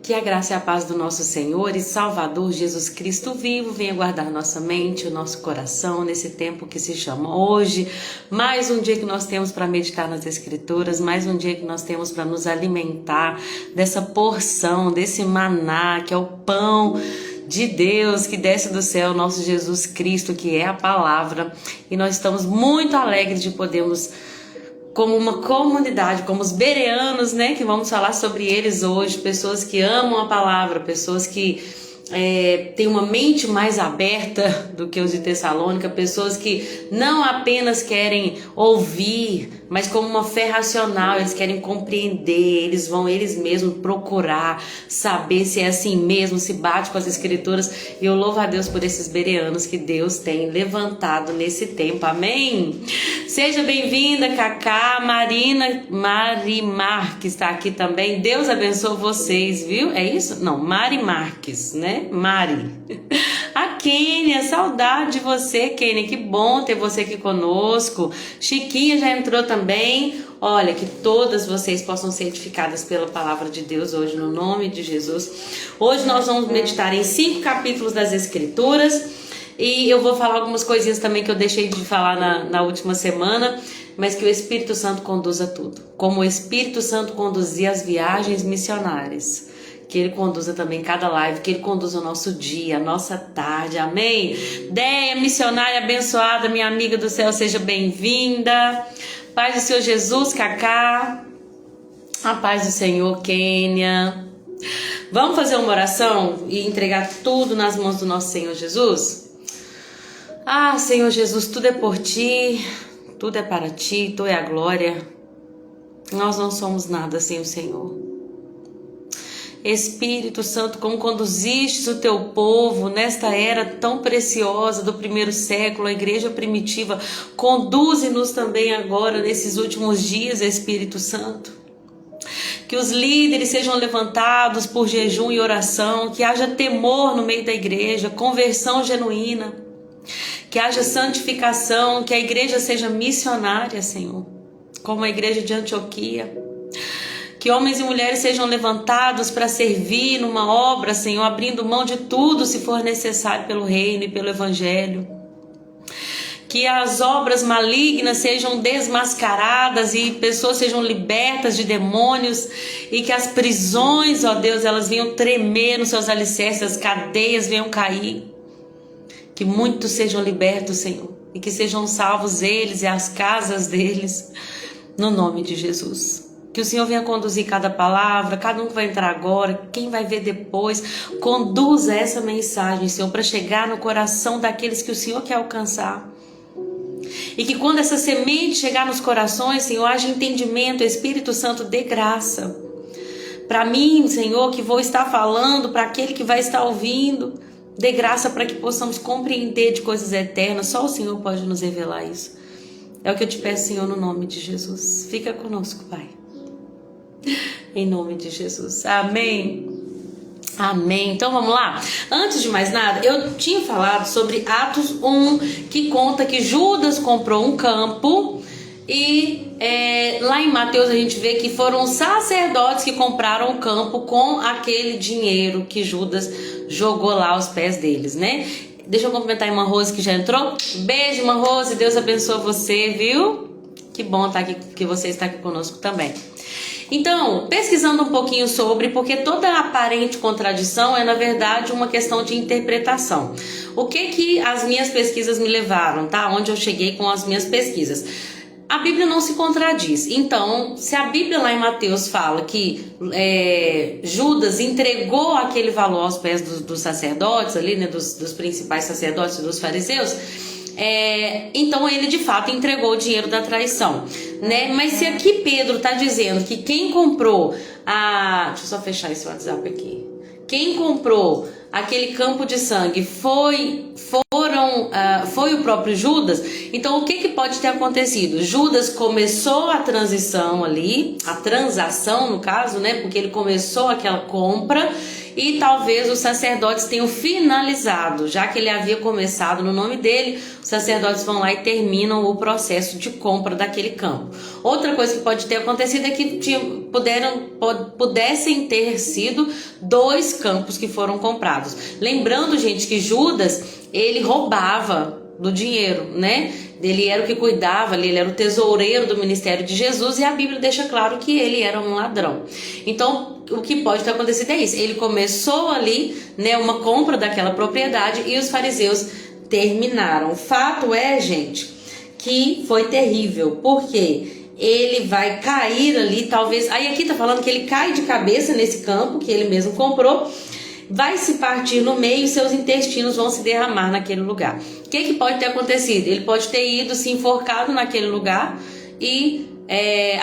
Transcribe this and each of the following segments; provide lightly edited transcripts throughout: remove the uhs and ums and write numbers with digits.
Que a graça e a paz do nosso Senhor e Salvador Jesus Cristo vivo venha guardar nossa mente, o nosso coração nesse tempo que se chama hoje. Mais um dia que nós temos para meditar nas Escrituras, mais um dia que nós temos para nos alimentar dessa porção, desse maná que é o pão de Deus que desce do céu, nosso Jesus Cristo, que é a palavra. E nós estamos muito alegres de podermos, como uma comunidade, como os bereanos, né, que vamos falar sobre eles hoje, pessoas que amam a palavra, pessoas que têm uma mente mais aberta do que os de Tessalônica, pessoas que não apenas querem ouvir, mas como uma fé racional, eles querem compreender, eles vão eles mesmos procurar saber se é assim mesmo, se bate com as Escrituras. E eu louvo a Deus por esses bereanos que Deus tem levantado nesse tempo, amém? Seja bem-vinda, Cacá, Mari Marques está aqui também. Deus abençoe vocês, viu? É isso? Não, Mari Marques, né? Mari. A Kênia, saudade de você, Kênia, que bom ter você aqui conosco. Chiquinha já entrou também. Olha, que todas vocês possam ser edificadas pela palavra de Deus hoje, no nome de Jesus. Hoje nós vamos meditar em 5 capítulos das Escrituras. E eu vou falar algumas coisinhas também que eu deixei de falar na última semana, mas que o Espírito Santo conduza tudo. Como o Espírito Santo conduzia as viagens missionárias, que Ele conduza também cada live, que Ele conduza o nosso dia, a nossa tarde, amém? Deia, missionária abençoada, minha amiga do céu, seja bem-vinda. Paz do Senhor Jesus, Cacá. A paz do Senhor, Kênia. Vamos fazer uma oração e entregar tudo nas mãos do nosso Senhor Jesus? Ah, Senhor Jesus, tudo é por Ti, tudo é para Ti, Tu é a glória. Nós não somos nada sem o Senhor. Espírito Santo, como conduziste o Teu povo nesta era tão preciosa do primeiro século, a igreja primitiva, conduze-nos também agora nesses últimos dias, Espírito Santo. Que os líderes sejam levantados por jejum e oração, que haja temor no meio da igreja, conversão genuína, que haja santificação, que a igreja seja missionária, Senhor, como a igreja de Antioquia. Que homens e mulheres sejam levantados para servir numa obra, Senhor, abrindo mão de tudo se for necessário pelo reino e pelo evangelho. Que as obras malignas sejam desmascaradas e pessoas sejam libertas de demônios, e que as prisões, ó Deus, elas venham tremer nos seus alicerces, as cadeias venham cair. Que muitos sejam libertos, Senhor, e que sejam salvos eles e as casas deles, no nome de Jesus. Que o Senhor venha conduzir cada palavra, cada um que vai entrar agora, quem vai ver depois, conduza essa mensagem, Senhor, para chegar no coração daqueles que o Senhor quer alcançar. E que quando essa semente chegar nos corações, Senhor, haja entendimento, Espírito Santo, dê graça. Para mim, Senhor, que vou estar falando, para aquele que vai estar ouvindo, dê graça para que possamos compreender de coisas eternas. Só o Senhor pode nos revelar isso. É o que eu te peço, Senhor, no nome de Jesus. Fica conosco, Pai. Em nome de Jesus. Amém. Amém. Então vamos lá. Antes de mais nada, eu tinha falado sobre Atos 1, que conta que Judas comprou um campo. E lá em Mateus a gente vê que foram os sacerdotes que compraram o campo com aquele dinheiro que Judas jogou lá aos pés deles, né? Deixa eu cumprimentar a irmã Rose que já entrou. Beijo, irmã Rose, Deus abençoe você, viu? Que bom estar aqui, que você está aqui conosco também. Então, pesquisando um pouquinho sobre, porque toda aparente contradição é na verdade uma questão de interpretação. O que as minhas pesquisas me levaram, tá? Onde eu cheguei com as minhas pesquisas. A Bíblia não se contradiz. Então, se a Bíblia lá em Mateus fala que Judas entregou aquele valor aos pés dos sacerdotes ali, né, dos principais sacerdotes, dos fariseus, então ele de fato entregou o dinheiro da traição, né? Mas se aqui Pedro está dizendo que quem comprou deixa eu só fechar esse WhatsApp aqui. Quem comprou aquele campo de sangue foi o próprio Judas. Então o que pode ter acontecido? Judas começou a transição ali, a transação no caso, né? Porque ele começou aquela compra e talvez os sacerdotes tenham finalizado, já que ele havia começado no nome dele, os sacerdotes vão lá e terminam o processo de compra daquele campo. Outra coisa que pode ter acontecido é que pudessem ter sido 2 campos que foram comprados. Lembrando, gente, que Judas, ele roubava do dinheiro, né? Ele era o que cuidava, ele era o tesoureiro do ministério de Jesus, e a Bíblia deixa claro que ele era um ladrão. Então, o que pode ter acontecido é isso. Ele começou ali, né, uma compra daquela propriedade, e os fariseus terminaram. O fato é, gente, que foi terrível, porque ele vai cair ali, talvez... Aí aqui tá falando que ele cai de cabeça nesse campo que ele mesmo comprou, vai se partir no meio e seus intestinos vão se derramar naquele lugar. O que pode ter acontecido? Ele pode ter ido se enforcado naquele lugar e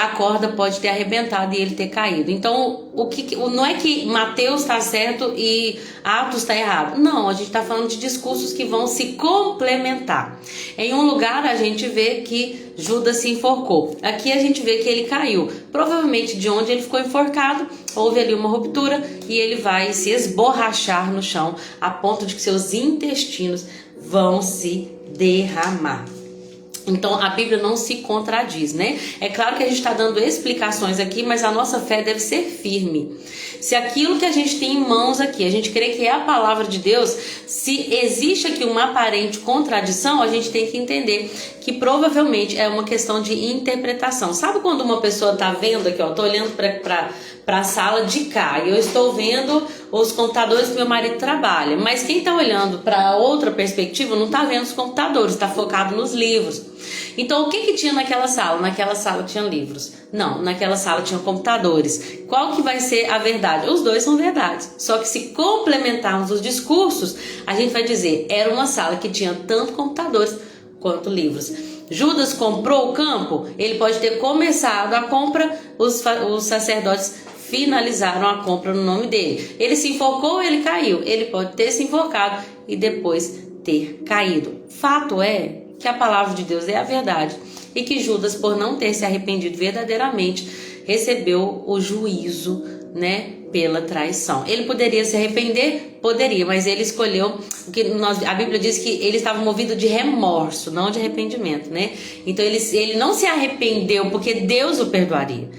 a corda pode ter arrebentado e ele ter caído. Então, não é que Mateus está certo e Atos está errado. Não, a gente está falando de discursos que vão se complementar. Em um lugar a gente vê que Judas se enforcou. Aqui a gente vê que ele caiu. Provavelmente de onde ele ficou enforcado, houve ali uma ruptura e ele vai se esborrachar no chão a ponto de que seus intestinos vão se derramar. Então a Bíblia não se contradiz, né? É claro que a gente está dando explicações aqui, mas a nossa fé deve ser firme. Se aquilo que a gente tem em mãos aqui, a gente crê que é a palavra de Deus, se existe aqui uma aparente contradição, a gente tem que entender que provavelmente é uma questão de interpretação. Sabe quando uma pessoa está vendo aqui, ó, tô olhando para a sala de cá e eu estou vendo os computadores que meu marido trabalha, mas quem está olhando para outra perspectiva não está vendo os computadores, está focado nos livros. Então o que tinha naquela sala? Naquela sala tinha livros. Não, naquela sala tinha computadores. Qual que vai ser a verdade? Os dois são verdades. Só que se complementarmos os discursos, a gente vai dizer, era uma sala que tinha tanto computadores quanto livros. Judas comprou o campo, ele pode ter começado a compra, os sacerdotes finalizaram a compra no nome dele. Ele se enforcou, ele caiu. Ele pode ter se enforcado e depois ter caído. Fato é que a palavra de Deus é a verdade e que Judas, por não ter se arrependido verdadeiramente, recebeu o juízo, né, pela traição. Ele poderia se arrepender? Poderia, mas ele escolheu, a Bíblia diz que ele estava movido de remorso, não de arrependimento, né? Então ele não se arrependeu porque Deus o perdoaria.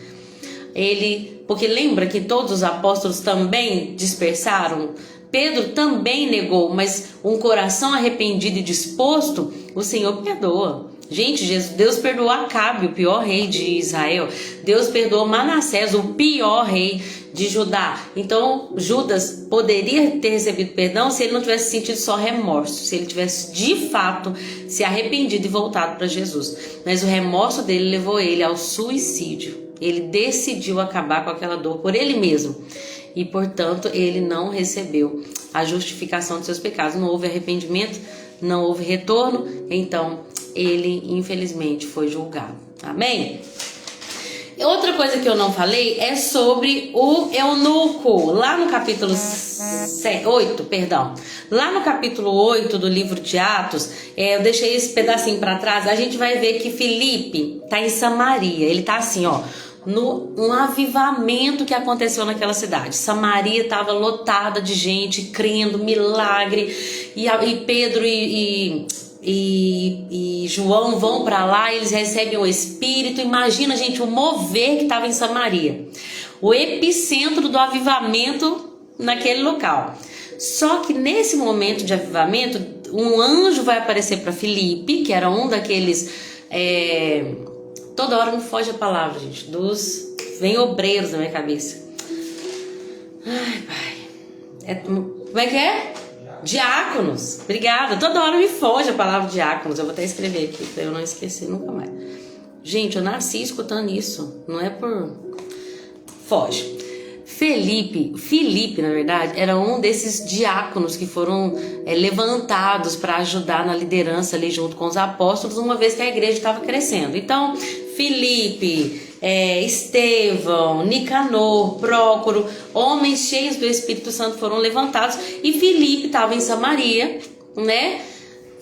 Porque lembra que todos os apóstolos também dispersaram? Pedro também negou, mas um coração arrependido e disposto, o Senhor perdoa. Gente, Deus perdoou Acabe, o pior rei de Israel. Deus perdoou Manassés, o pior rei de Judá. Então, Judas poderia ter recebido perdão se ele não tivesse sentido só remorso, se ele tivesse de fato se arrependido e voltado para Jesus. Mas o remorso dele levou ele ao suicídio. Ele decidiu acabar com aquela dor por ele mesmo. E, portanto, ele não recebeu a justificação de seus pecados. Não houve arrependimento, não houve retorno. Então, ele, infelizmente, foi julgado. Amém? Outra coisa que eu não falei é sobre o eunuco. Lá no capítulo 8, lá no capítulo 8 do livro de Atos, eu deixei esse pedacinho para trás, a gente vai ver que Filipe está em Samaria. Ele está assim, ó, um avivamento que aconteceu naquela cidade. Samaria estava lotada de gente crendo, milagre, e Pedro e João vão para lá, eles recebem o Espírito. Imagina, gente, o mover que estava em Samaria, o epicentro do avivamento naquele local. Só que nesse momento de avivamento, um anjo vai aparecer para Filipe, que era um daqueles... Toda hora me foge a palavra, gente. Vem obreiros na minha cabeça. Ai, pai. Como é que é? Diáconos. Obrigada. Toda hora me foge a palavra diáconos. Eu vou até escrever aqui pra eu não esquecer nunca mais. Gente, eu nasci escutando isso. Não é por... Foge. Filipe, na verdade, era um desses diáconos que foram levantados para ajudar na liderança ali junto com os apóstolos, uma vez que a igreja estava crescendo. Então, Filipe, Estevão, Nicanor, Prócoro, homens cheios do Espírito Santo foram levantados, e Filipe estava em Samaria, né,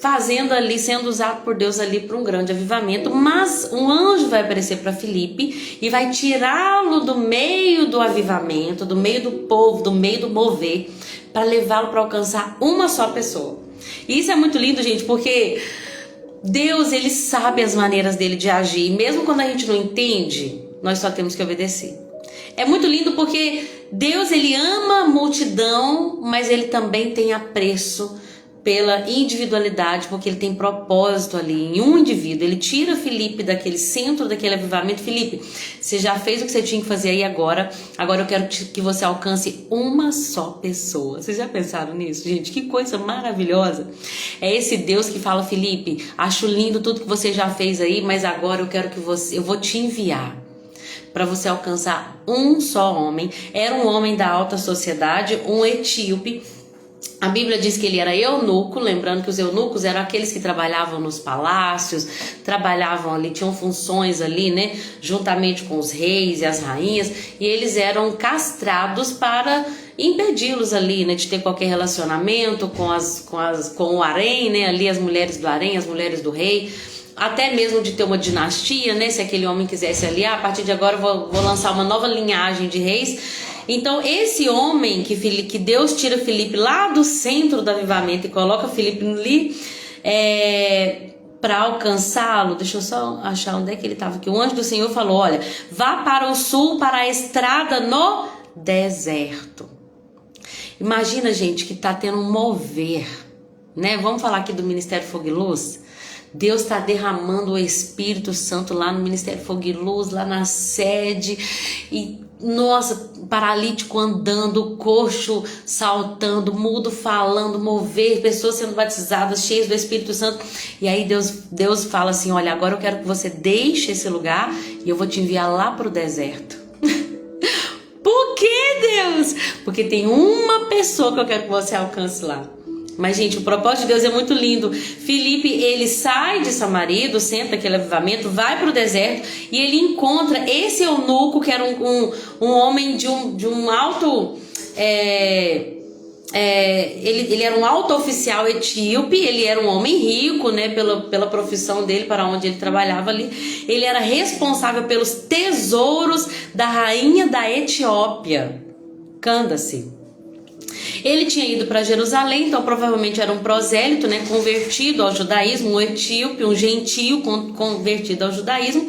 fazendo ali, sendo usado por Deus ali para um grande avivamento. Mas um anjo vai aparecer para Filipe e vai tirá-lo do meio do avivamento, do meio do povo, do meio do mover, para levá-lo para alcançar uma só pessoa. E isso é muito lindo, gente, porque Deus, ele sabe as maneiras dele de agir. E mesmo quando a gente não entende, nós só temos que obedecer. É muito lindo porque Deus, ele ama a multidão, mas ele também tem apreço pela individualidade, porque ele tem propósito ali em um indivíduo. Ele tira Filipe daquele centro, daquele avivamento. Filipe, você já fez o que você tinha que fazer aí agora eu quero que você alcance uma só pessoa. Vocês já pensaram nisso, gente? Que coisa maravilhosa. É esse Deus que fala: Filipe, acho lindo tudo que você já fez aí, mas agora eu vou te enviar para você alcançar um só homem. Era um homem da alta sociedade, um etíope. A Bíblia diz que ele era eunuco, lembrando que os eunucos eram aqueles que trabalhavam nos palácios, trabalhavam ali, tinham funções ali, né, juntamente com os reis e as rainhas, e eles eram castrados para impedi-los ali, né, de ter qualquer relacionamento com o harém, né, ali as mulheres do harém, as mulheres do rei, até mesmo de ter uma dinastia, né, se aquele homem quisesse ali, a partir de agora eu vou lançar uma nova linhagem de reis. Então esse homem que Deus tira Filipe lá do centro do avivamento e coloca Filipe ali para alcançá-lo, deixa eu só achar onde é que ele estava aqui. O anjo do Senhor falou: olha, vá para o sul, para a estrada no deserto. Imagina, gente, que está tendo um mover, né? Vamos falar aqui do Ministério Fogo e Luz. Deus está derramando o Espírito Santo lá no Ministério Fogo e Luz, lá na sede, e nossa, paralítico andando, coxo saltando, mudo falando, mover, pessoas sendo batizadas, cheias do Espírito Santo. E aí Deus fala assim: olha, agora eu quero que você deixe esse lugar e eu vou te enviar lá para o deserto. Por que, Deus? Porque tem uma pessoa que eu quero que você alcance lá. Mas, gente, o propósito de Deus é muito lindo. Filipe, ele sai de Samaria, do centro daquele avivamento, vai para o deserto e ele encontra esse eunuco, que era um homem de um alto... ele era um alto oficial etíope, ele era um homem rico, né, pela profissão dele, para onde ele trabalhava ali. Ele era responsável pelos tesouros da rainha da Etiópia, Candace. Ele tinha ido para Jerusalém, então provavelmente era um prosélito, né, convertido ao judaísmo, um etíope, um gentio convertido ao judaísmo.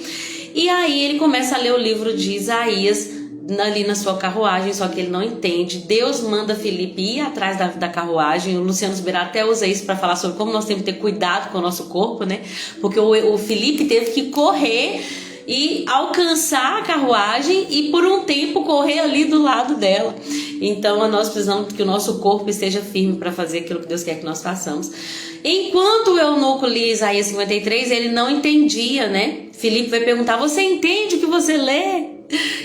E aí ele começa a ler o livro de Isaías ali na sua carruagem, só que ele não entende. Deus manda Filipe ir atrás da carruagem. O Luciano Subirá até usa isso para falar sobre como nós temos que ter cuidado com o nosso corpo, né? Porque o Filipe teve que correr e alcançar a carruagem e por um tempo correr ali do lado dela. Então nós precisamos que o nosso corpo esteja firme para fazer aquilo que Deus quer que nós façamos. Enquanto o eunuco lia Isaías 53, ele não entendia, né? Filipe vai perguntar: você entende o que você lê?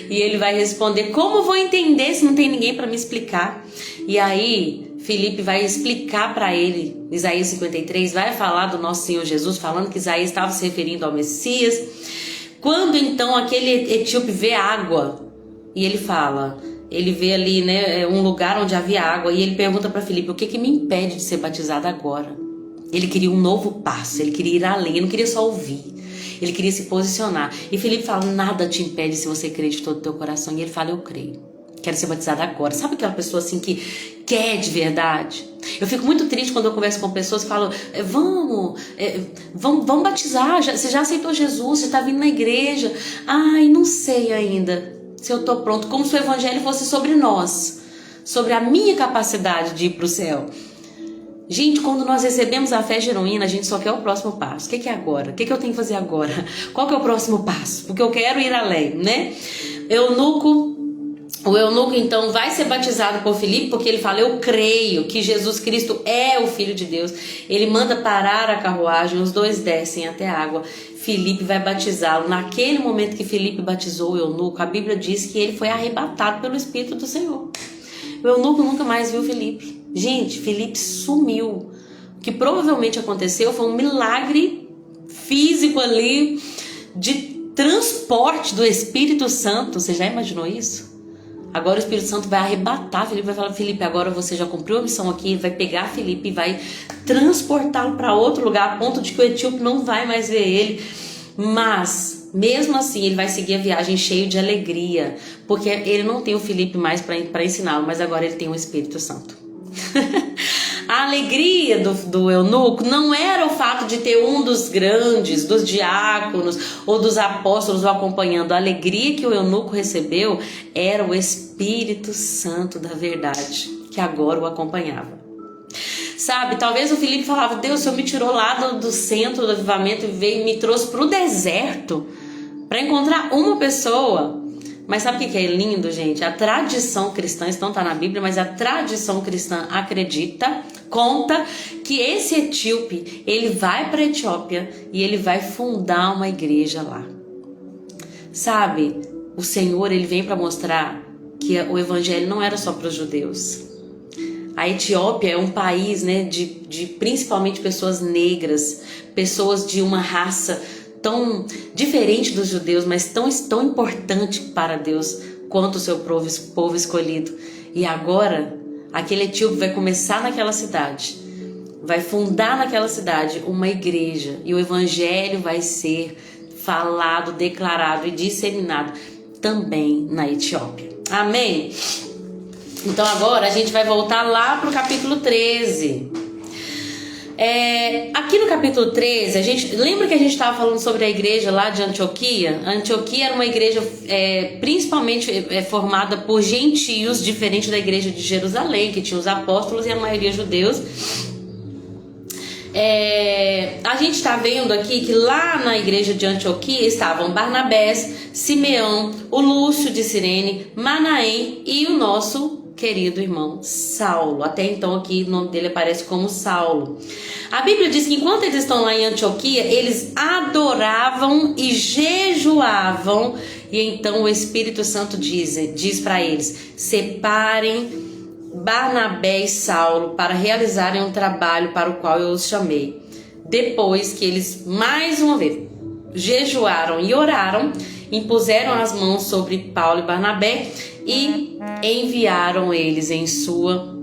E ele vai responder: como vou entender se não tem ninguém para me explicar? E aí Filipe vai explicar para ele Isaías 53, vai falar do nosso Senhor Jesus, falando que Isaías estava se referindo ao Messias. Quando então aquele etíope vê água, e ele fala, ele vê ali, né, um lugar onde havia água, e ele pergunta para Filipe: o que me impede de ser batizado agora? Ele queria um novo passo, ele queria ir além, ele não queria só ouvir, ele queria se posicionar. E Filipe fala: nada te impede se você crer de todo o teu coração. E ele fala: eu creio, quero ser batizado agora. Sabe aquela pessoa assim que quer de verdade? Eu fico muito triste quando eu converso com pessoas que falam: vamos batizar, você já aceitou Jesus, você está vindo na igreja. Ai, não sei ainda se eu estou pronto. Como se o evangelho fosse sobre nós, sobre a minha capacidade de ir para o céu. Gente, quando nós recebemos a fé genuína, a gente só quer o próximo passo. O que é agora? O que eu tenho que fazer agora? Qual que é o próximo passo? Porque eu quero ir além, né? O eunuco então vai ser batizado por Filipe, porque ele fala: eu creio que Jesus Cristo é o Filho de Deus. Ele manda parar a carruagem, os dois descem até a água. Filipe vai batizá-lo. Naquele momento que Filipe batizou o eunuco, a Bíblia diz que ele foi arrebatado pelo Espírito do Senhor. O eunuco nunca mais viu Filipe. Gente, Filipe sumiu. O que provavelmente aconteceu foi um milagre físico ali de transporte do Espírito Santo. Você já imaginou isso? Agora o Espírito Santo vai arrebatar Filipe, vai falar: Filipe, agora você já cumpriu a missão aqui. Vai pegar Filipe e vai transportá-lo para outro lugar, a ponto de que o etíope não vai mais ver ele. Mas, mesmo assim, ele vai seguir a viagem cheio de alegria, porque ele não tem o Filipe mais para ensiná-lo, mas agora ele tem o Espírito Santo. A alegria do eunuco não era o fato de ter um dos grandes, dos diáconos ou dos apóstolos o acompanhando. A alegria que o eunuco recebeu era o Espírito Santo da verdade, que agora o acompanhava. Sabe, talvez o Filipe falava: Deus, o Senhor me tirou lá do centro do avivamento e veio, me trouxe para o deserto para encontrar uma pessoa. Mas sabe o que é lindo, gente? A tradição cristã, isso não está na Bíblia, mas a tradição cristã conta que esse etíope, ele vai para a Etiópia e ele vai fundar uma igreja lá. Sabe, o Senhor, ele vem para mostrar que o evangelho não era só para os judeus. A Etiópia é um país, né, de principalmente pessoas negras, pessoas de uma raça tão diferente dos judeus, mas tão importante para Deus quanto o seu povo escolhido. E agora, aquele etíope vai começar naquela cidade, vai fundar naquela cidade uma igreja, e o evangelho vai ser falado, declarado e disseminado também na Etiópia. Amém? Então agora a gente vai voltar lá para o capítulo 13. Aqui no capítulo 13, a gente lembra que a gente estava falando sobre a igreja lá de Antioquia? A Antioquia era uma igreja principalmente formada por gentios, diferente da igreja de Jerusalém, que tinha os apóstolos e a maioria judeus. A gente está vendo aqui que lá na igreja de Antioquia estavam Barnabés, Simeão, o Lúcio de Cirene, Manaém e o nosso querido irmão Saulo. Até então aqui o nome dele aparece como Saulo. A Bíblia diz que enquanto eles estão lá em Antioquia, eles adoravam e jejuavam. E então o Espírito Santo diz para eles: separem Barnabé e Saulo para realizarem um trabalho para o qual eu os chamei. Depois que eles mais uma vez jejuaram e oraram, impuseram as mãos sobre Paulo e Barnabé e enviaram eles em sua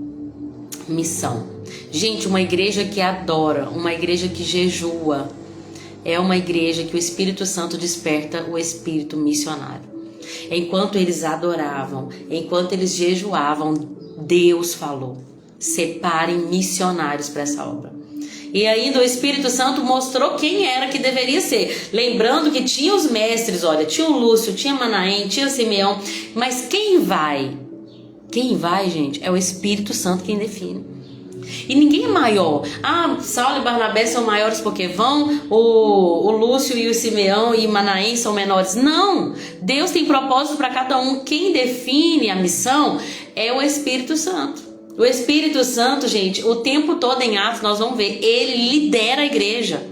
missão. Gente, uma igreja que adora, uma igreja que jejua, é uma igreja que o Espírito Santo desperta o espírito missionário. Enquanto eles adoravam, enquanto eles jejuavam, Deus falou: separem missionários para essa obra. E ainda o Espírito Santo mostrou quem era que deveria ser. Lembrando que tinha os mestres, olha, tinha o Lúcio, tinha Manaém, tinha Simeão. Mas quem vai? Quem vai, gente, é o Espírito Santo quem define. E ninguém é maior. Saulo e Barnabé são maiores porque vão, o Lúcio e o Simeão e Manaém são menores. Não! Deus tem propósito para cada um. Quem define a missão é o Espírito Santo. O Espírito Santo, gente, o tempo todo em Atos nós vamos ver, ele lidera a igreja.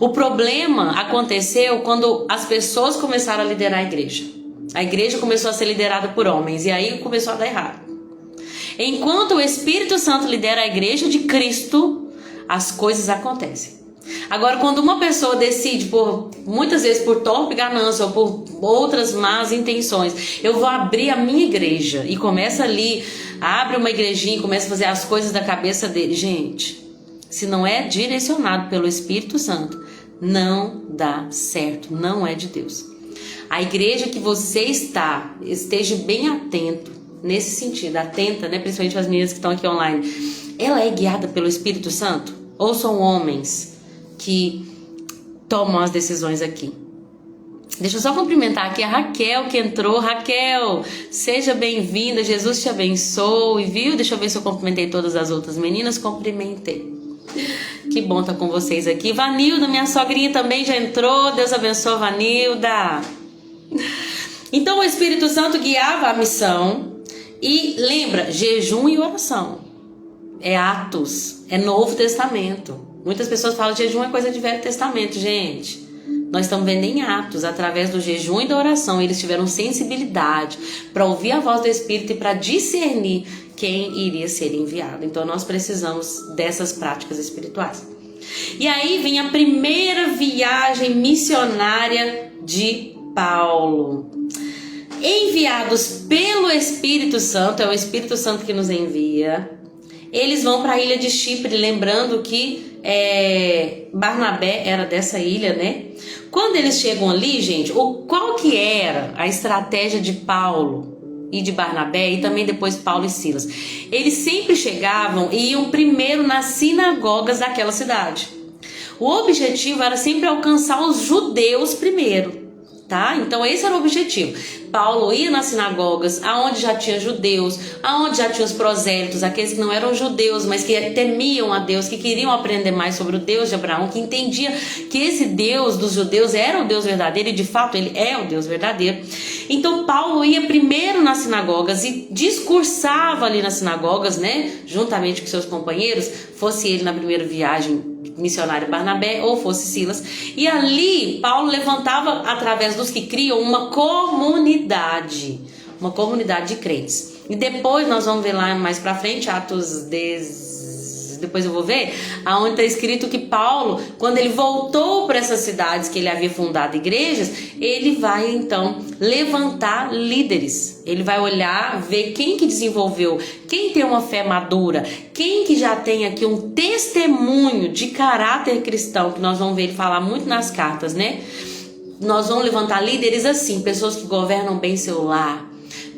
O problema aconteceu quando as pessoas começaram a liderar a igreja. A igreja começou a ser liderada por homens e aí começou a dar errado. Enquanto o Espírito Santo lidera a igreja de Cristo, as coisas acontecem. Agora, quando uma pessoa decide, muitas vezes por torpe ganância ou por outras más intenções, eu vou abrir a minha igreja e começa ali, abre uma igrejinha e começa a fazer as coisas da cabeça dele. Gente, se não é direcionado pelo Espírito Santo, não dá certo, não é de Deus. A igreja que você esteja bem atento nesse sentido, atenta, né, principalmente as meninas que estão aqui online, ela é guiada pelo Espírito Santo? Ou são homens que tomam as decisões aqui? Deixa eu só cumprimentar aqui a Raquel que entrou. Raquel, seja bem-vinda, Jesus te abençoe, viu? Deixa eu ver se eu cumprimentei todas as outras meninas. Cumprimentei. Que bom estar com vocês aqui. Vanilda, minha sogrinha, também já entrou. Deus abençoe, Vanilda. Então o Espírito Santo guiava a missão. E lembra, jejum e oração. É Atos, é Novo Testamento. Muitas pessoas falam que jejum é coisa de Velho Testamento, gente. Nós estamos vendo em Atos, através do jejum e da oração, eles tiveram sensibilidade para ouvir a voz do Espírito e para discernir quem iria ser enviado. Então nós precisamos dessas práticas espirituais. E aí vem a primeira viagem missionária de Paulo. enviados pelo Espírito Santo, é o Espírito Santo que nos envia, eles vão para a ilha de Chipre, lembrando que Barnabé era dessa ilha, né? Quando eles chegam ali, gente, qual que era a estratégia de Paulo e de Barnabé, e também depois Paulo e Silas? Eles sempre chegavam e iam primeiro nas sinagogas daquela cidade. O objetivo era sempre alcançar os judeus primeiro, tá? Então esse era o objetivo. Paulo ia nas sinagogas, aonde já tinha judeus, aonde já tinha os prosélitos, aqueles que não eram judeus, mas que temiam a Deus, que queriam aprender mais sobre o Deus de Abraão, que entendia que esse Deus dos judeus era o Deus verdadeiro, e de fato ele é o Deus verdadeiro. Então Paulo ia primeiro nas sinagogas e discursava ali nas sinagogas, né, juntamente com seus companheiros, fosse ele na primeira viagem missionário Barnabé ou fosse Silas, e ali Paulo levantava, através dos que criam, uma comunidade de crentes. E depois nós vamos ver lá mais pra frente, Atos 10, depois eu vou ver, aonde está escrito que Paulo, quando ele voltou para essas cidades que ele havia fundado igrejas, ele vai então levantar líderes. Ele vai olhar, ver quem que desenvolveu, quem tem uma fé madura, quem que já tem aqui um testemunho de caráter cristão, que nós vamos ver ele falar muito nas cartas, né? Nós vamos levantar líderes assim, pessoas que governam bem seu lar,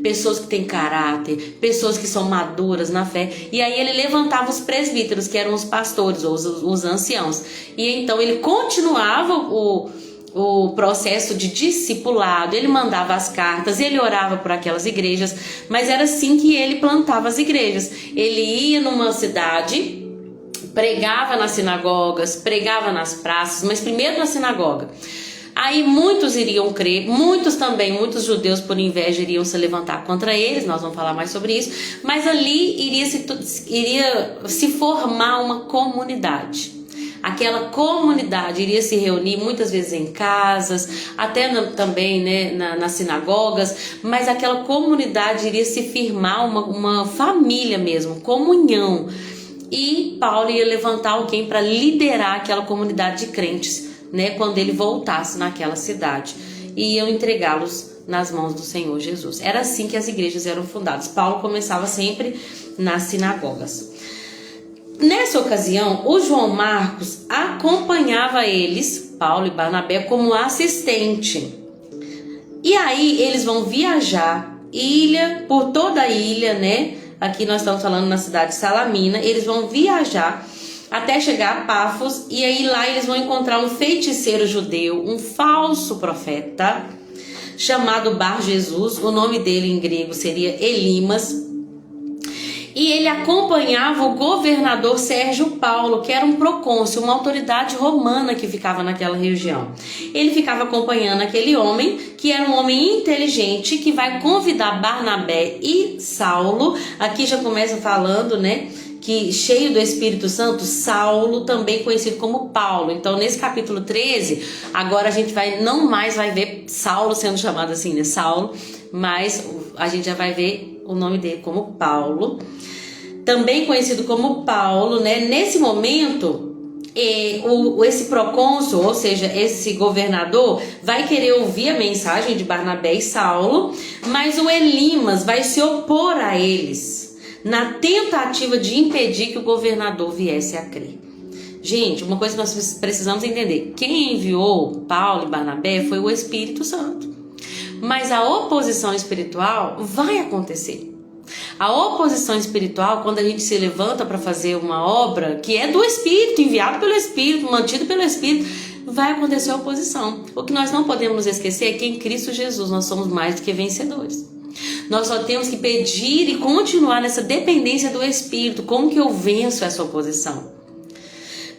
pessoas que têm caráter, pessoas que são maduras na fé. E aí ele levantava os presbíteros, que eram os pastores ou os anciãos. E então ele continuava o processo de discipulado, ele mandava as cartas, ele orava por aquelas igrejas, mas era assim que ele plantava as igrejas. Ele ia numa cidade, pregava nas sinagogas, pregava nas praças, mas primeiro na sinagoga. Aí muitos iriam crer, muitos judeus por inveja iriam se levantar contra eles, nós vamos falar mais sobre isso, mas ali iria se formar uma comunidade. Aquela comunidade iria se reunir muitas vezes em casas, até também, né, nas sinagogas, mas aquela comunidade iria se firmar uma família mesmo, comunhão. E Paulo ia levantar alguém para liderar aquela comunidade de crentes, né, quando ele voltasse naquela cidade, e iam entregá-los nas mãos do Senhor Jesus. Era assim que as igrejas eram fundadas. Paulo começava sempre nas sinagogas. Nessa ocasião, o João Marcos acompanhava eles, Paulo e Barnabé, como assistente. E aí eles vão viajar por toda a ilha, né? Aqui nós estamos falando na cidade de Salamina. Eles vão viajar até chegar a Pafos, e aí lá eles vão encontrar um feiticeiro judeu, um falso profeta, chamado Bar Jesus. O nome dele em grego seria Elimas, e ele acompanhava o governador Sérgio Paulo, que era um procônsul, uma autoridade romana que ficava naquela região. Ele ficava acompanhando aquele homem, que era um homem inteligente, que vai convidar Barnabé e Saulo. Aqui já começa falando, né, que cheio do Espírito Santo, Saulo, também conhecido como Paulo. Então nesse capítulo 13, agora a gente não mais vai ver Saulo sendo chamado assim, né, Saulo, mas a gente já vai ver o nome dele como Paulo, também conhecido como Paulo, né? Nesse momento, esse procônsul, ou seja, esse governador, vai querer ouvir a mensagem de Barnabé e Saulo, mas o Elimas vai se opor a eles, na tentativa de impedir que o governador viesse a crer. Gente, uma coisa que nós precisamos entender: quem enviou Paulo e Barnabé foi o Espírito Santo. Mas a oposição espiritual vai acontecer. A oposição espiritual, quando a gente se levanta para fazer uma obra que é do Espírito, enviado pelo Espírito, mantido pelo Espírito, vai acontecer oposição. O que nós não podemos esquecer é que em Cristo Jesus nós somos mais do que vencedores. Nós só temos que pedir e continuar nessa dependência do Espírito. Como que eu venço essa oposição?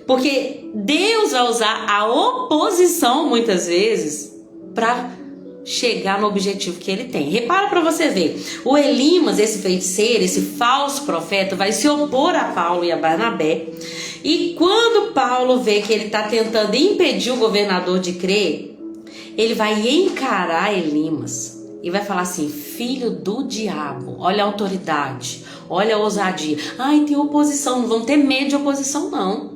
Porque Deus vai usar a oposição muitas vezes para chegar no objetivo que ele tem. Repara para você ver, o Elimas, esse feiticeiro, esse falso profeta, vai se opor a Paulo e a Barnabé, e quando Paulo vê que ele está tentando impedir o governador de crer, ele vai encarar Elimas e vai falar assim: filho do diabo, olha a autoridade, olha a ousadia. Ai, tem oposição, não vamos ter medo de oposição não.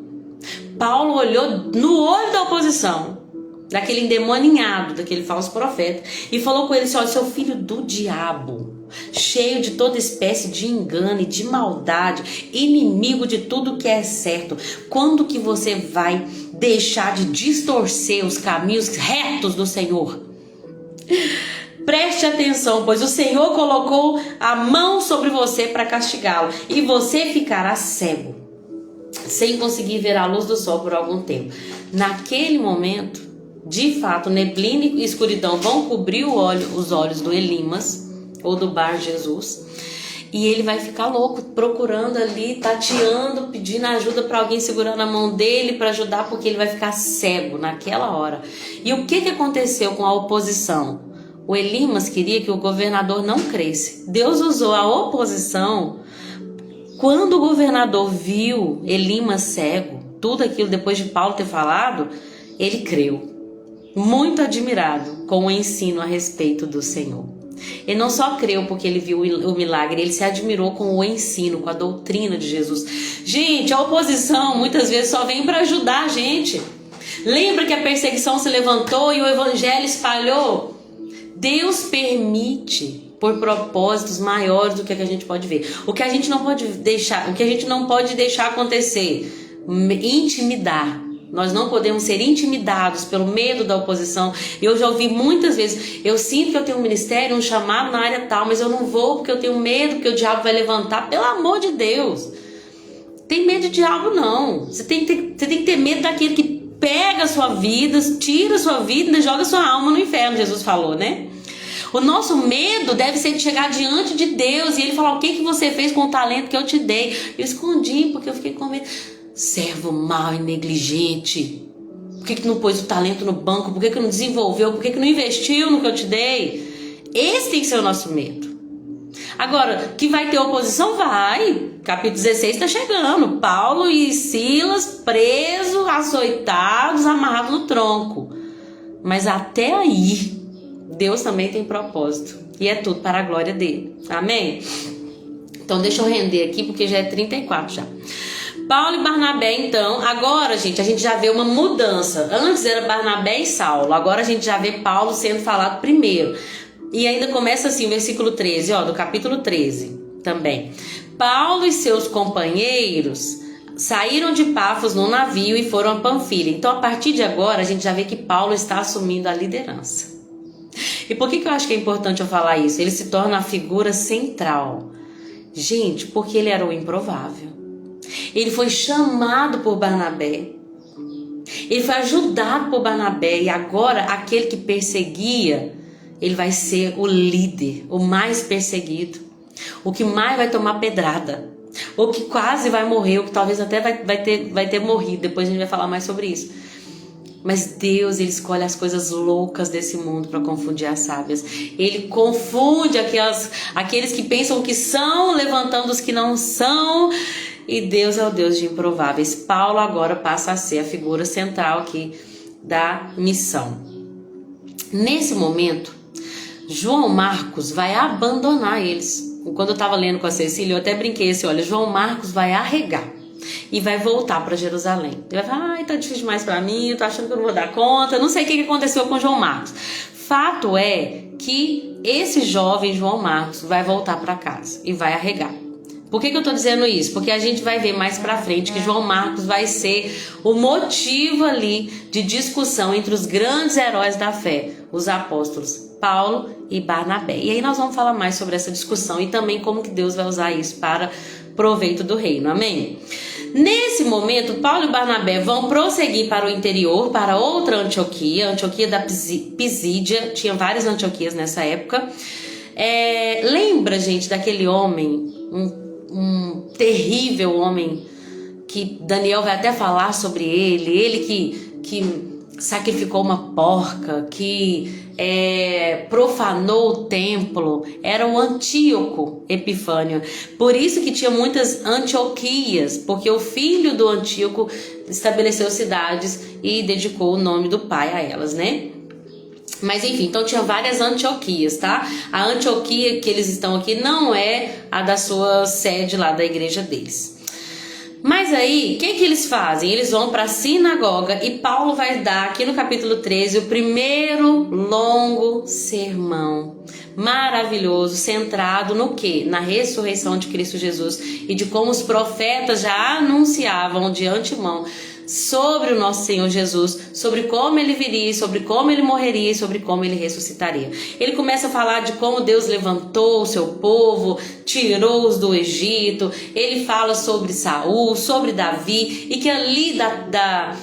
Paulo olhou no olho da oposição daquele endemoninhado, daquele falso profeta, e falou com ele assim: olha, seu filho do diabo, cheio de toda espécie de engano e de maldade, inimigo de tudo que é certo, quando que você vai deixar de distorcer os caminhos retos do Senhor? Preste atenção, pois o Senhor colocou a mão sobre você para castigá-lo, e você ficará cego, sem conseguir ver a luz do sol por algum tempo. Naquele momento, de fato, neblina e escuridão vão cobrir os olhos do Elimas, ou do Bar Jesus, e ele vai ficar louco, procurando ali, tateando, pedindo ajuda para alguém, segurando a mão dele para ajudar, porque ele vai ficar cego naquela hora. E o que aconteceu com a oposição? O Elimas queria que o governador não cresce. Deus usou a oposição. Quando o governador viu Elimas cego, tudo aquilo depois de Paulo ter falado, ele creu, muito admirado com o ensino a respeito do Senhor. Ele não só creu porque ele viu o milagre, ele se admirou com o ensino, com a doutrina de Jesus. Gente, a oposição muitas vezes só vem para ajudar a gente. Lembra que a perseguição se levantou e o evangelho espalhou? Deus permite por propósitos maiores do que a gente pode ver. O que a gente não pode deixar acontecer, intimidar. Nós não podemos ser intimidados pelo medo da oposição. Eu já ouvi muitas vezes: eu sinto que eu tenho um ministério, um chamado na área tal, mas eu não vou porque eu tenho medo que o diabo vai levantar. Pelo amor de Deus, tem medo de diabo não. Você tem que ter medo daquele que pega a sua vida, tira a sua vida e joga a sua alma no inferno, Jesus falou, né? O nosso medo deve ser de chegar diante de Deus e ele falar: o que você fez com o talento que eu te dei? Eu escondi porque eu fiquei com medo. Servo mau e negligente, por que não pôs o talento no banco? Por que não desenvolveu? Por que não investiu no que eu te dei? Esse tem que ser o nosso medo. Agora, que vai ter oposição? Vai. Capítulo 16 está chegando. Paulo e Silas presos, açoitados, amarrados no tronco. Mas até aí, Deus também tem propósito. E é tudo para a glória dele. Amém? Então deixa eu render aqui porque já é 34 já. Paulo e Barnabé, então, agora, gente, a gente já vê uma mudança. Antes era Barnabé e Saulo, agora a gente já vê Paulo sendo falado primeiro. E ainda começa assim, o versículo 13, do capítulo 13 também. Paulo e seus companheiros saíram de Pafos no navio e foram a Panfilha. Então, a partir de agora, a gente já vê que Paulo está assumindo a liderança. E por que eu acho que é importante eu falar isso? Ele se torna a figura central. Gente, porque ele era o improvável. Ele foi chamado por Barnabé. Ele foi ajudado por Barnabé. E agora, aquele que perseguia, ele vai ser o líder, o mais perseguido, o que mais vai tomar pedrada, o que quase vai morrer, o que talvez até vai ter morrido. Depois a gente vai falar mais sobre isso. Mas Deus, ele escolhe as coisas loucas desse mundo para confundir as sábias. Ele confunde aqueles que pensam que são, levantando os que não são. E Deus é o Deus de improváveis. Paulo agora passa a ser a figura central aqui da missão. Nesse momento, João Marcos vai abandonar eles. Quando eu estava lendo com a Cecília, eu até brinquei assim: olha, João Marcos vai arregar e vai voltar para Jerusalém. Ele vai falar: tá difícil demais para mim, eu tô achando que eu não vou dar conta. Não sei o que aconteceu com João Marcos. Fato é que esse jovem João Marcos vai voltar para casa e vai arregar. Por que eu tô dizendo isso? Porque a gente vai ver mais pra frente que João Marcos vai ser o motivo ali de discussão entre os grandes heróis da fé, os apóstolos Paulo e Barnabé. E aí nós vamos falar mais sobre essa discussão e também como que Deus vai usar isso para proveito do reino. Amém? Nesse momento, Paulo e Barnabé vão prosseguir para o interior, para outra Antioquia, Antioquia da Pisídia. Tinha várias Antioquias nessa época. Lembra, gente, daquele homem, um terrível homem, que Daniel vai até falar sobre ele que sacrificou uma porca, que profanou o templo. Era o Antíoco Epifânio. Por isso que tinha muitas Antioquias, porque o filho do Antíoco estabeleceu cidades e dedicou o nome do pai a elas, né? Mas enfim, então tinha várias Antioquias, tá? A Antioquia que eles estão aqui não é a da sua sede lá da igreja deles. Mas aí, o que eles fazem? Eles vão para a sinagoga e Paulo vai dar aqui no capítulo 13 o primeiro longo sermão maravilhoso, centrado no quê? Na ressurreição de Cristo Jesus e de como os profetas já anunciavam de antemão sobre o nosso Senhor Jesus, sobre como ele viria, sobre como ele morreria e sobre como ele ressuscitaria. Ele começa a falar de como Deus levantou o seu povo, tirou-os do Egito. Ele fala sobre Saul, sobre Davi, e que ali da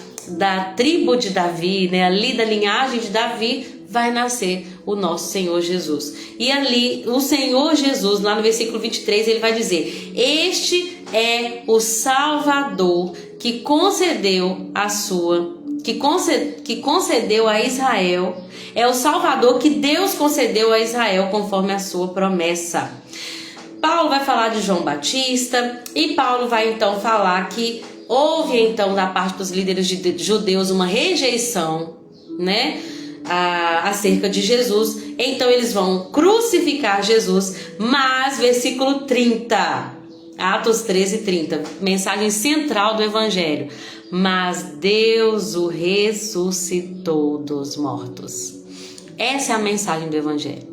tribo de Davi, né, ali da linhagem de Davi, vai nascer o nosso Senhor Jesus. E ali o Senhor Jesus, lá no versículo 23, ele vai dizer: este é o Salvador que concedeu a Israel. É o Salvador que Deus concedeu a Israel conforme a sua promessa. Paulo vai falar de João Batista, e Paulo vai então falar que houve então da parte dos líderes judeus uma rejeição, né, acerca de Jesus. Então eles vão crucificar Jesus. Mas versículo 30, Atos 13:30, mensagem central do Evangelho: mas Deus o ressuscitou dos mortos. Essa é a mensagem do Evangelho.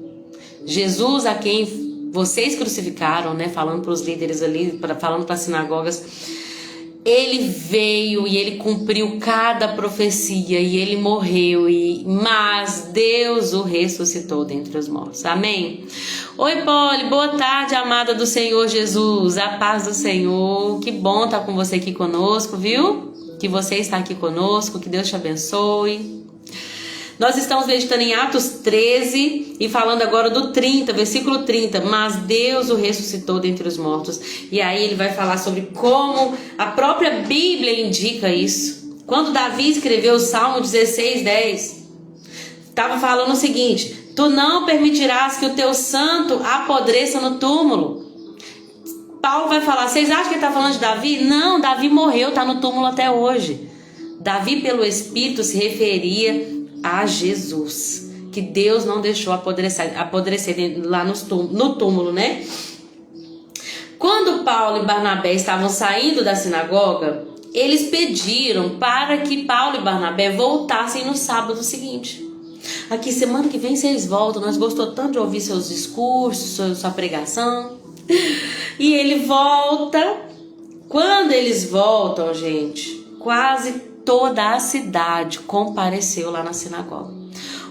Jesus, a quem vocês crucificaram, né, falando para os líderes ali, falando para as sinagogas, ele veio e ele cumpriu cada profecia e ele morreu, mas Deus o ressuscitou dentre os mortos. Amém? Oi, Poli, boa tarde, amada do Senhor Jesus, a paz do Senhor. Que bom estar com você aqui conosco, viu? Que você está aqui conosco, que Deus te abençoe. Nós estamos meditando em Atos 13 e falando agora do 30, versículo 30. Mas Deus o ressuscitou dentre os mortos. E aí ele vai falar sobre como a própria Bíblia indica isso. Quando Davi escreveu o Salmo 16:10, estava falando o seguinte: tu não permitirás que o teu santo apodreça no túmulo. Paulo vai falar: vocês acham que ele está falando de Davi? Não, Davi morreu, está no túmulo até hoje. Davi, pelo Espírito, se referia a Jesus, que Deus não deixou apodrecer lá no túmulo, né? Quando Paulo e Barnabé estavam saindo da sinagoga, eles pediram para que Paulo e Barnabé voltassem no sábado seguinte. Aqui, semana que vem vocês voltam, nós gostamos tanto de ouvir seus discursos, sua pregação. E ele volta. Quando eles voltam, gente, quase toda a cidade compareceu lá na sinagoga,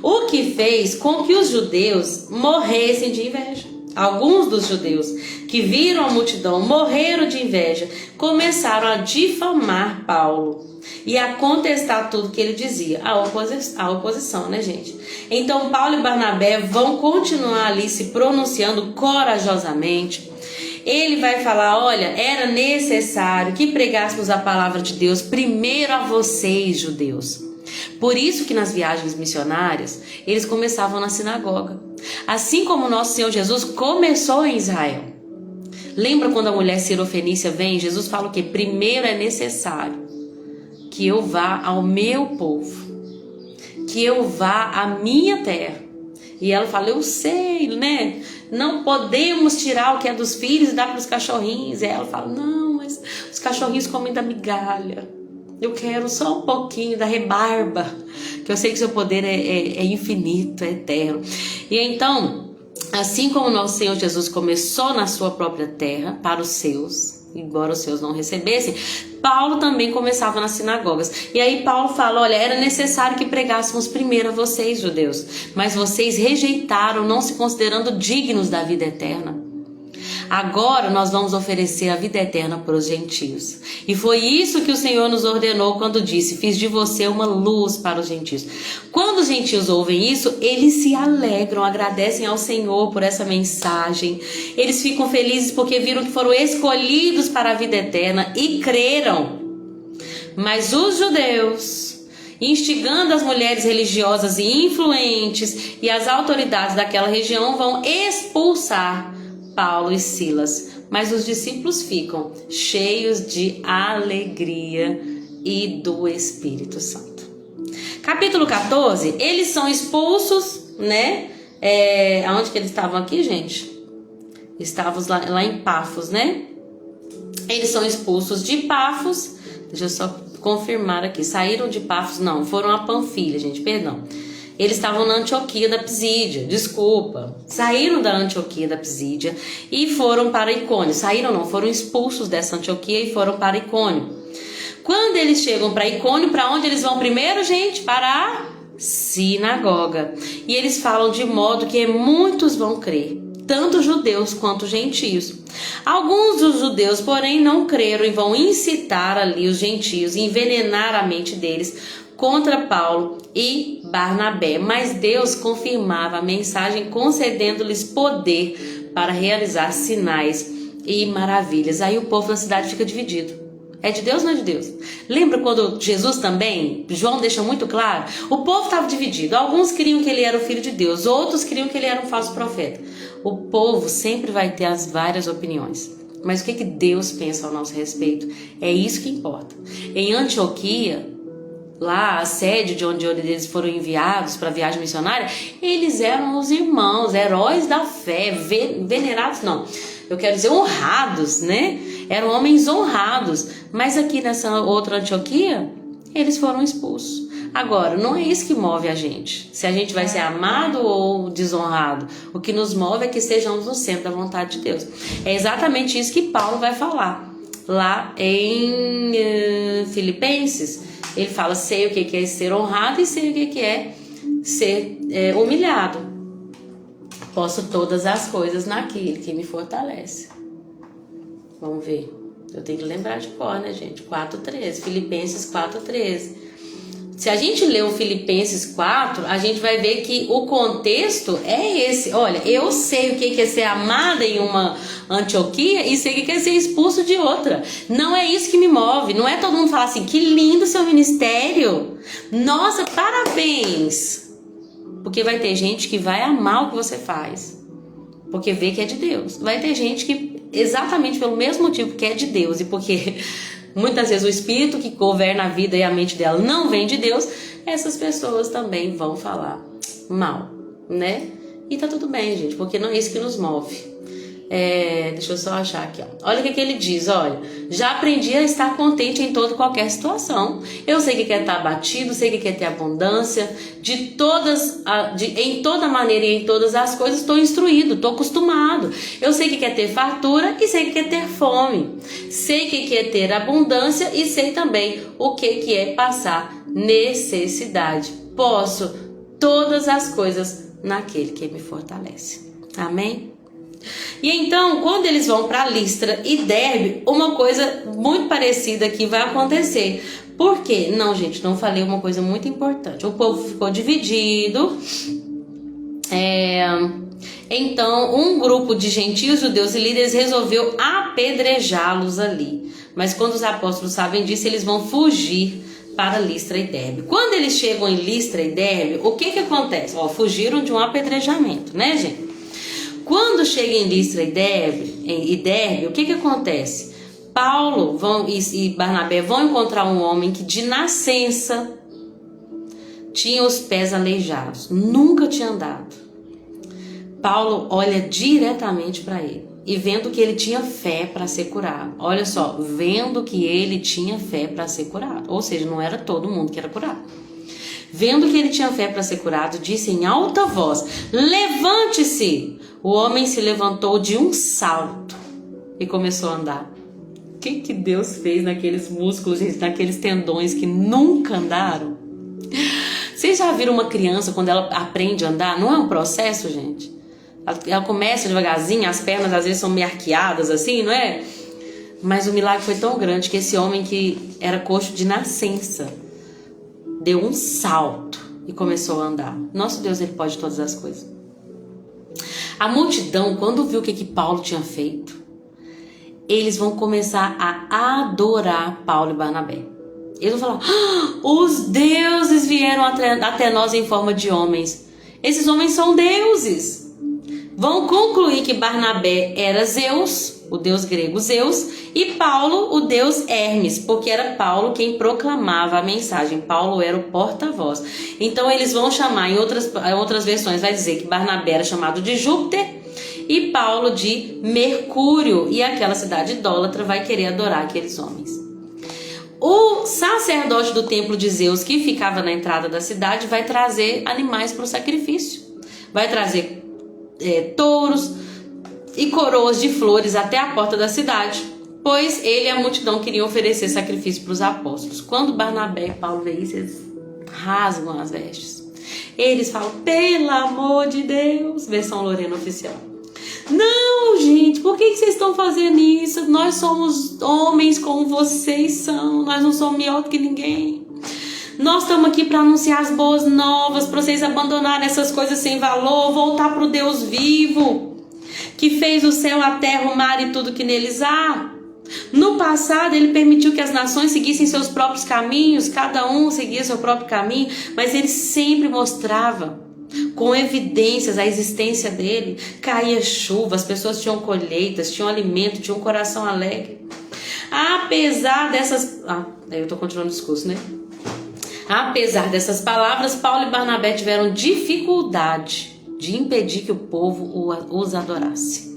o que fez com que os judeus morressem de inveja. Alguns dos judeus que viram a multidão morreram de inveja, começaram a difamar Paulo e a contestar tudo que ele dizia. A oposição, né, gente? Então Paulo e Barnabé vão continuar ali se pronunciando corajosamente. Ele vai falar: olha, era necessário que pregássemos a palavra de Deus primeiro a vocês, judeus. Por isso que nas viagens missionárias, eles começavam na sinagoga. Assim como o nosso Senhor Jesus começou em Israel. Lembra quando a mulher sirofenícia vem? Jesus fala o quê? Primeiro é necessário que eu vá ao meu povo, que eu vá à minha terra. E ela fala: eu sei, né? Não podemos tirar o que é dos filhos e dar para os cachorrinhos. E ela fala: não, mas os cachorrinhos comem da migalha. Eu quero só um pouquinho da rebarba, que eu sei que seu poder é infinito, é eterno. E então, assim como o nosso Senhor Jesus começou na sua própria terra, para os seus, embora os seus não recebessem, Paulo também começava nas sinagogas. E aí Paulo fala: olha, era necessário que pregássemos primeiro a vocês, judeus, mas vocês rejeitaram, não se considerando dignos da vida eterna. Agora nós vamos oferecer a vida eterna para os gentios. E foi isso que o Senhor nos ordenou quando disse: fiz de você uma luz para os gentios. Quando os gentios ouvem isso, eles se alegram, agradecem ao Senhor por essa mensagem. Eles ficam felizes porque viram que foram escolhidos para a vida eterna e creram. Mas os judeus, instigando as mulheres religiosas e influentes e as autoridades daquela região, vão expulsar Paulo e Silas, mas os discípulos ficam cheios de alegria e do Espírito Santo. Capítulo 14, eles são expulsos, né? Aonde que eles estavam aqui, gente? Estávamos lá em Pafos, né? Eles são expulsos de Pafos. Deixa eu só confirmar aqui. Saíram de Pafos? Não, foram a Panfilha, gente, perdão. Eles estavam na Antioquia da Pisídia, desculpa. Saíram da Antioquia da Pisídia e foram para Icônio. Saíram não, foram expulsos dessa Antioquia e foram para Icônio. Quando eles chegam para Icônio, para onde eles vão primeiro, gente? Para a sinagoga. E eles falam de modo que muitos vão crer, tanto judeus quanto gentios. Alguns dos judeus, porém, não creram e vão incitar ali os gentios e envenenar a mente deles contra Paulo e Barnabé. Mas Deus confirmava a mensagem, concedendo-lhes poder para realizar sinais e maravilhas. Aí o povo da cidade fica dividido. É de Deus ou não é de Deus? Lembra quando Jesus também, João deixa muito claro? O povo estava dividido. Alguns queriam que ele era o filho de Deus, outros queriam que ele era um falso profeta. O povo sempre vai ter as várias opiniões. Mas o que Deus pensa ao nosso respeito? É isso que importa. Em Antioquia, lá a sede de onde eles foram enviados para a viagem missionária, eles eram os irmãos, heróis da fé, venerados não, eu quero dizer honrados, né? Eram homens honrados, mas aqui nessa outra Antioquia, eles foram expulsos. Agora, não é isso que move a gente, se a gente vai ser amado ou desonrado. O que nos move é que estejamos no centro da vontade de Deus. É exatamente isso que Paulo vai falar lá em Filipenses. Ele fala, sei o que é ser honrado e sei o que é ser humilhado. Posso todas as coisas naquele que me fortalece. Vamos ver. Eu tenho que lembrar de cor, né, gente? 4:13. Filipenses 4:13. Se a gente ler o Filipenses 4, a gente vai ver que o contexto é esse. Olha, eu sei o que é ser amada em uma Antioquia e sei o que é ser expulso de outra. Não é isso que me move. Não é todo mundo falar assim, que lindo seu ministério. Nossa, parabéns. Porque vai ter gente que vai amar o que você faz, porque vê que é de Deus. Vai ter gente que, exatamente pelo mesmo motivo que é de Deus, e porque muitas vezes o espírito que governa a vida e a mente dela não vem de Deus, essas pessoas também vão falar mal, né? E tá tudo bem, gente, porque não é isso que nos move. Deixa eu só achar aqui, ó. Olha o que ele diz, olha. Já aprendi a estar contente em toda e qualquer situação. Eu sei que é estar abatido, sei que é ter abundância. Em toda maneira e em todas as coisas estou instruído, estou acostumado. Eu sei que é ter fartura e sei que é ter fome. Sei que é ter abundância e sei também o que é passar necessidade. Posso todas as coisas naquele que me fortalece. Amém? E então, quando eles vão para Listra e Derbe, uma coisa muito parecida aqui vai acontecer. Por quê? Não, gente, não falei uma coisa muito importante. O povo ficou dividido. Então, um grupo de gentios, judeus e líderes resolveu apedrejá-los ali. Mas quando os apóstolos sabem disso, eles vão fugir para Listra e Derbe. Quando eles chegam em Listra e Derbe, o que acontece? Fugiram de um apedrejamento, né, gente? Quando chega em Listra e Derbe, o que acontece? Paulo e Barnabé vão encontrar um homem que de nascença tinha os pés aleijados, nunca tinha andado. Paulo olha diretamente para ele e vendo que ele tinha fé para ser curado. Olha só, vendo que ele tinha fé para ser curado, ou seja, não era todo mundo que era curado. Vendo que ele tinha fé para ser curado, disse em alta voz: levante-se! O homem se levantou de um salto e começou a andar. O que Deus fez naqueles músculos, gente, naqueles tendões que nunca andaram? Vocês já viram uma criança quando ela aprende a andar? Não é um processo, gente? Ela começa devagarzinho, as pernas às vezes são meio arqueadas assim, não é? Mas o milagre foi tão grande que esse homem que era coxo de nascença deu um salto e começou a andar. Nosso Deus, ele pode todas as coisas. A multidão, quando viu o que Paulo tinha feito, eles vão começar a adorar Paulo e Barnabé. Eles vão falar: os deuses vieram até nós em forma de homens. Esses homens são deuses. Vão concluir que Barnabé era Zeus, o deus grego Zeus, e Paulo, o deus Hermes, porque era Paulo quem proclamava a mensagem. Paulo era o porta-voz. Então eles vão chamar, em outras versões vai dizer que Barnabé era chamado de Júpiter e Paulo de Mercúrio, e aquela cidade idólatra vai querer adorar aqueles homens. O sacerdote do templo de Zeus, que ficava na entrada da cidade, vai trazer animais para o sacrifício. Vai trazer touros e coroas de flores até a porta da cidade, pois ele e a multidão queriam oferecer sacrifício para os apóstolos. Quando Barnabé e Paulo veem isso, eles rasgam as vestes. Eles falam, pelo amor de Deus, versão Lorena oficial. Não, gente, por que vocês estão fazendo isso? Nós somos homens como vocês são, nós não somos melhor que ninguém. Nós estamos aqui para anunciar as boas novas, para vocês abandonarem essas coisas sem valor, voltar para o Deus vivo, que fez o céu, a terra, o mar e tudo que neles há. No passado, ele permitiu que as nações seguissem seus próprios caminhos, cada um seguia seu próprio caminho, mas ele sempre mostrava com evidências a existência dele. Caía chuva, as pessoas tinham colheitas, tinham alimento, tinham um coração alegre. Apesar dessas... eu estou continuando o discurso, né? Apesar dessas palavras, Paulo e Barnabé tiveram dificuldade de impedir que o povo os adorasse.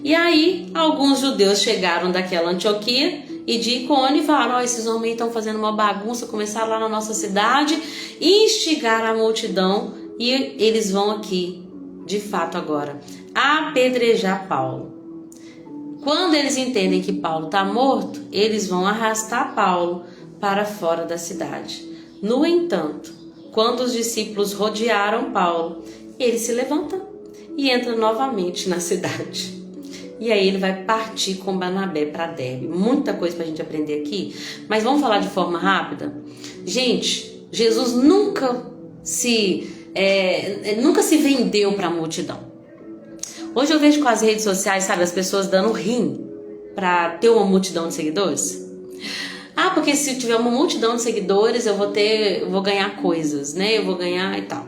E aí, alguns judeus chegaram daquela Antioquia e de Icônio e falaram, esses homens estão fazendo uma bagunça, começaram lá na nossa cidade, instigaram a multidão e eles vão aqui, de fato agora, apedrejar Paulo. Quando eles entendem que Paulo está morto, eles vão arrastar Paulo para fora da cidade. No entanto, quando os discípulos rodearam Paulo, ele se levanta e entra novamente na cidade. E aí ele vai partir com Barnabé para Derbe. Muita coisa para a gente aprender aqui, mas vamos falar de forma rápida. Gente, Jesus nunca se vendeu para a multidão. Hoje eu vejo com as redes sociais, sabe, as pessoas dando rim para ter uma multidão de seguidores. Porque se tiver uma multidão de seguidores, eu vou ganhar coisas, né? Eu vou ganhar e tal.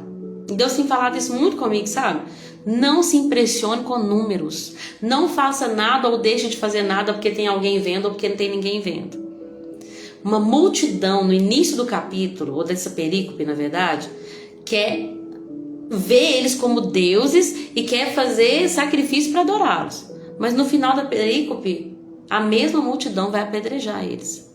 E Deus tem falado isso muito comigo, sabe? Não se impressione com números. Não faça nada ou deixe de fazer nada porque tem alguém vendo ou porque não tem ninguém vendo. Uma multidão no início do capítulo, ou dessa perícope, na verdade, quer ver eles como deuses e quer fazer sacrifício para adorá-los. Mas no final da perícope, a mesma multidão vai apedrejar eles.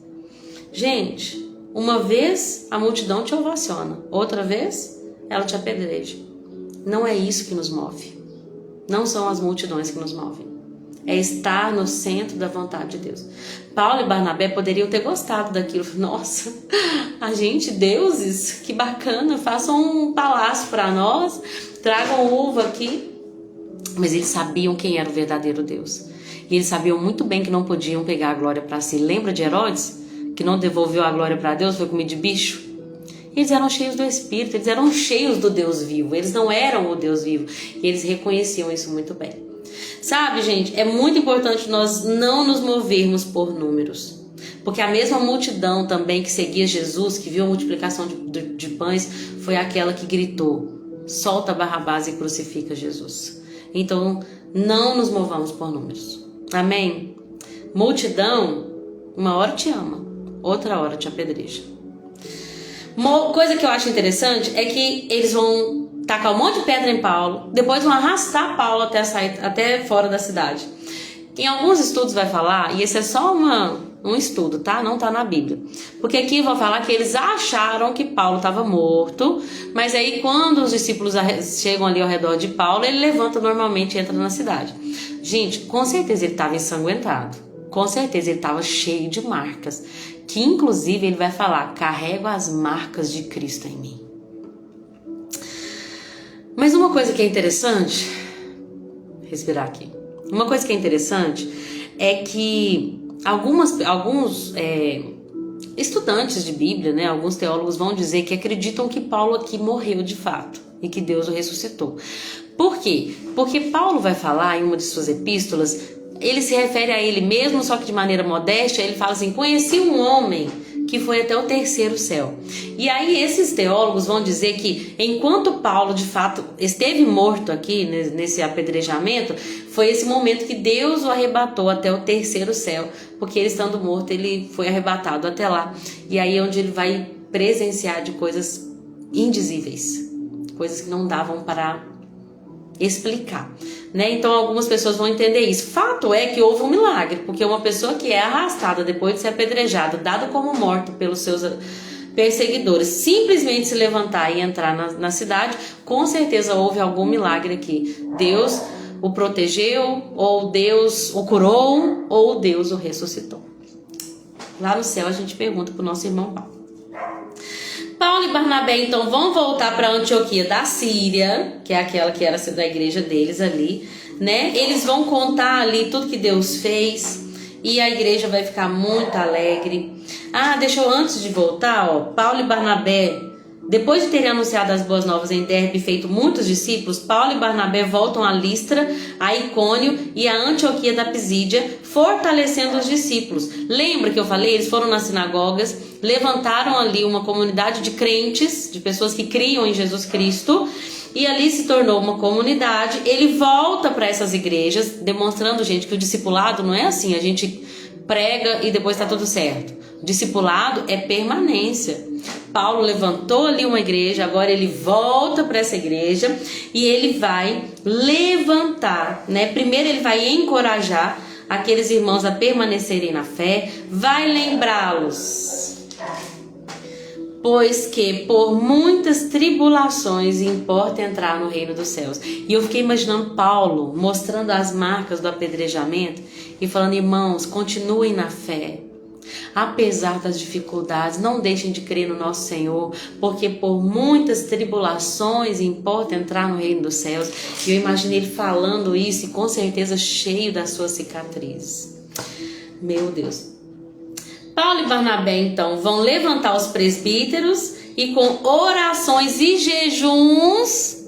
Gente, uma vez a multidão te ovaciona, outra vez ela te apedreja. Não é isso que nos move. Não são as multidões que nos movem. É estar no centro da vontade de Deus. Paulo e Barnabé poderiam ter gostado daquilo. Nossa, a gente, deuses, que bacana, façam um palácio para nós, tragam uva aqui. Mas eles sabiam quem era o verdadeiro Deus. E eles sabiam muito bem que não podiam pegar a glória para si. Lembra de Herodes? Que não devolveu a glória para Deus, foi comido de bicho? Eles eram cheios do Espírito, eles eram cheios do Deus vivo, eles não eram o Deus vivo, e eles reconheciam isso muito bem. Sabe, gente, é muito importante nós não nos movermos por números, porque a mesma multidão também que seguia Jesus, que viu a multiplicação de pães, foi aquela que gritou, solta Barrabás e crucifica Jesus. Então, não nos movamos por números, amém? Multidão, uma hora te ama, outra hora te apedreja. Uma coisa que eu acho interessante é que eles vão tacar um monte de pedra em Paulo, depois vão arrastar Paulo até fora da cidade. Em alguns estudos vai falar, e esse é só um estudo, tá? Não tá na Bíblia. Porque aqui vai falar que eles acharam que Paulo estava morto, mas aí quando os discípulos chegam ali ao redor de Paulo, ele levanta normalmente e entra na cidade. Gente, com certeza ele estava ensanguentado. Com certeza ele estava cheio de marcas, que inclusive ele vai falar, carrego as marcas de Cristo em mim. Mas uma coisa que é interessante, respirar aqui, uma coisa que é interessante é que alguns estudantes de Bíblia, né, alguns teólogos vão dizer que acreditam que Paulo aqui morreu de fato e que Deus o ressuscitou. Por quê? Porque Paulo vai falar em uma de suas epístolas, ele se refere a ele mesmo, só que de maneira modesta, ele fala assim, conheci um homem que foi até o terceiro céu. E aí esses teólogos vão dizer que enquanto Paulo de fato esteve morto aqui, nesse apedrejamento, foi esse momento que Deus o arrebatou até o terceiro céu, porque ele estando morto, ele foi arrebatado até lá. E aí é onde ele vai presenciar de coisas indizíveis, coisas que não davam para explicar, né? Então algumas pessoas vão entender isso. Fato é que houve um milagre, porque uma pessoa que é arrastada depois de ser apedrejada, dada como morta pelos seus perseguidores, simplesmente se levantar e entrar na cidade, com certeza houve algum milagre aqui. Deus o protegeu, ou Deus o curou, ou Deus o ressuscitou. Lá no céu a gente pergunta para o nosso irmão Paulo. Paulo e Barnabé então vão voltar para Antioquia da Síria, que é aquela que era da igreja deles ali, né? Eles vão contar ali tudo que Deus fez e a igreja vai ficar muito alegre. Deixa eu antes de voltar, Paulo e Barnabé, depois de terem anunciado as boas novas em Derbe e feito muitos discípulos, Paulo e Barnabé voltam a Listra, a Icônio e a Antioquia da Pisídia, fortalecendo os discípulos. Lembra que eu falei? Eles foram nas sinagogas, levantaram ali uma comunidade de crentes, de pessoas que criam em Jesus Cristo, e ali se tornou uma comunidade. Ele volta para essas igrejas, demonstrando, gente, que o discipulado não é assim, a gente prega e depois está tudo certo. O discipulado é permanência. Paulo levantou ali uma igreja, agora ele volta para essa igreja e ele vai levantar, né? Primeiro ele vai encorajar aqueles irmãos a permanecerem na fé, vai lembrá-los, pois que por muitas tribulações importa entrar no reino dos céus. E eu fiquei imaginando Paulo mostrando as marcas do apedrejamento e falando: irmãos, continuem na fé. Apesar das dificuldades, não deixem de crer no nosso Senhor, porque por muitas tribulações importa entrar no reino dos céus. E eu imaginei ele falando isso e com certeza cheio das suas cicatrizes. Meu Deus. Paulo e Barnabé então vão levantar os presbíteros e com orações e jejuns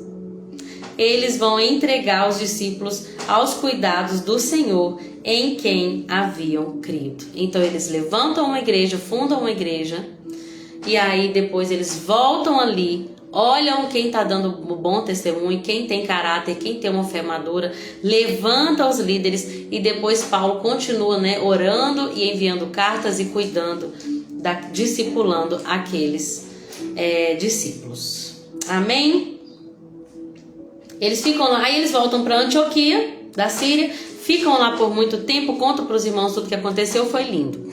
eles vão entregar os discípulos aos cuidados do Senhor em quem haviam crido. Então eles levantam uma igreja, fundam uma igreja, e aí depois eles voltam ali, olham quem está dando um bom testemunho, quem tem caráter, quem tem uma fé madura, levanta os líderes, e depois Paulo continua, né, orando e enviando cartas e cuidando, discipulando aqueles discípulos. Amém? Eles ficam lá, aí eles voltam para Antioquia da Síria, ficam lá por muito tempo, contam para os irmãos tudo que aconteceu, foi lindo.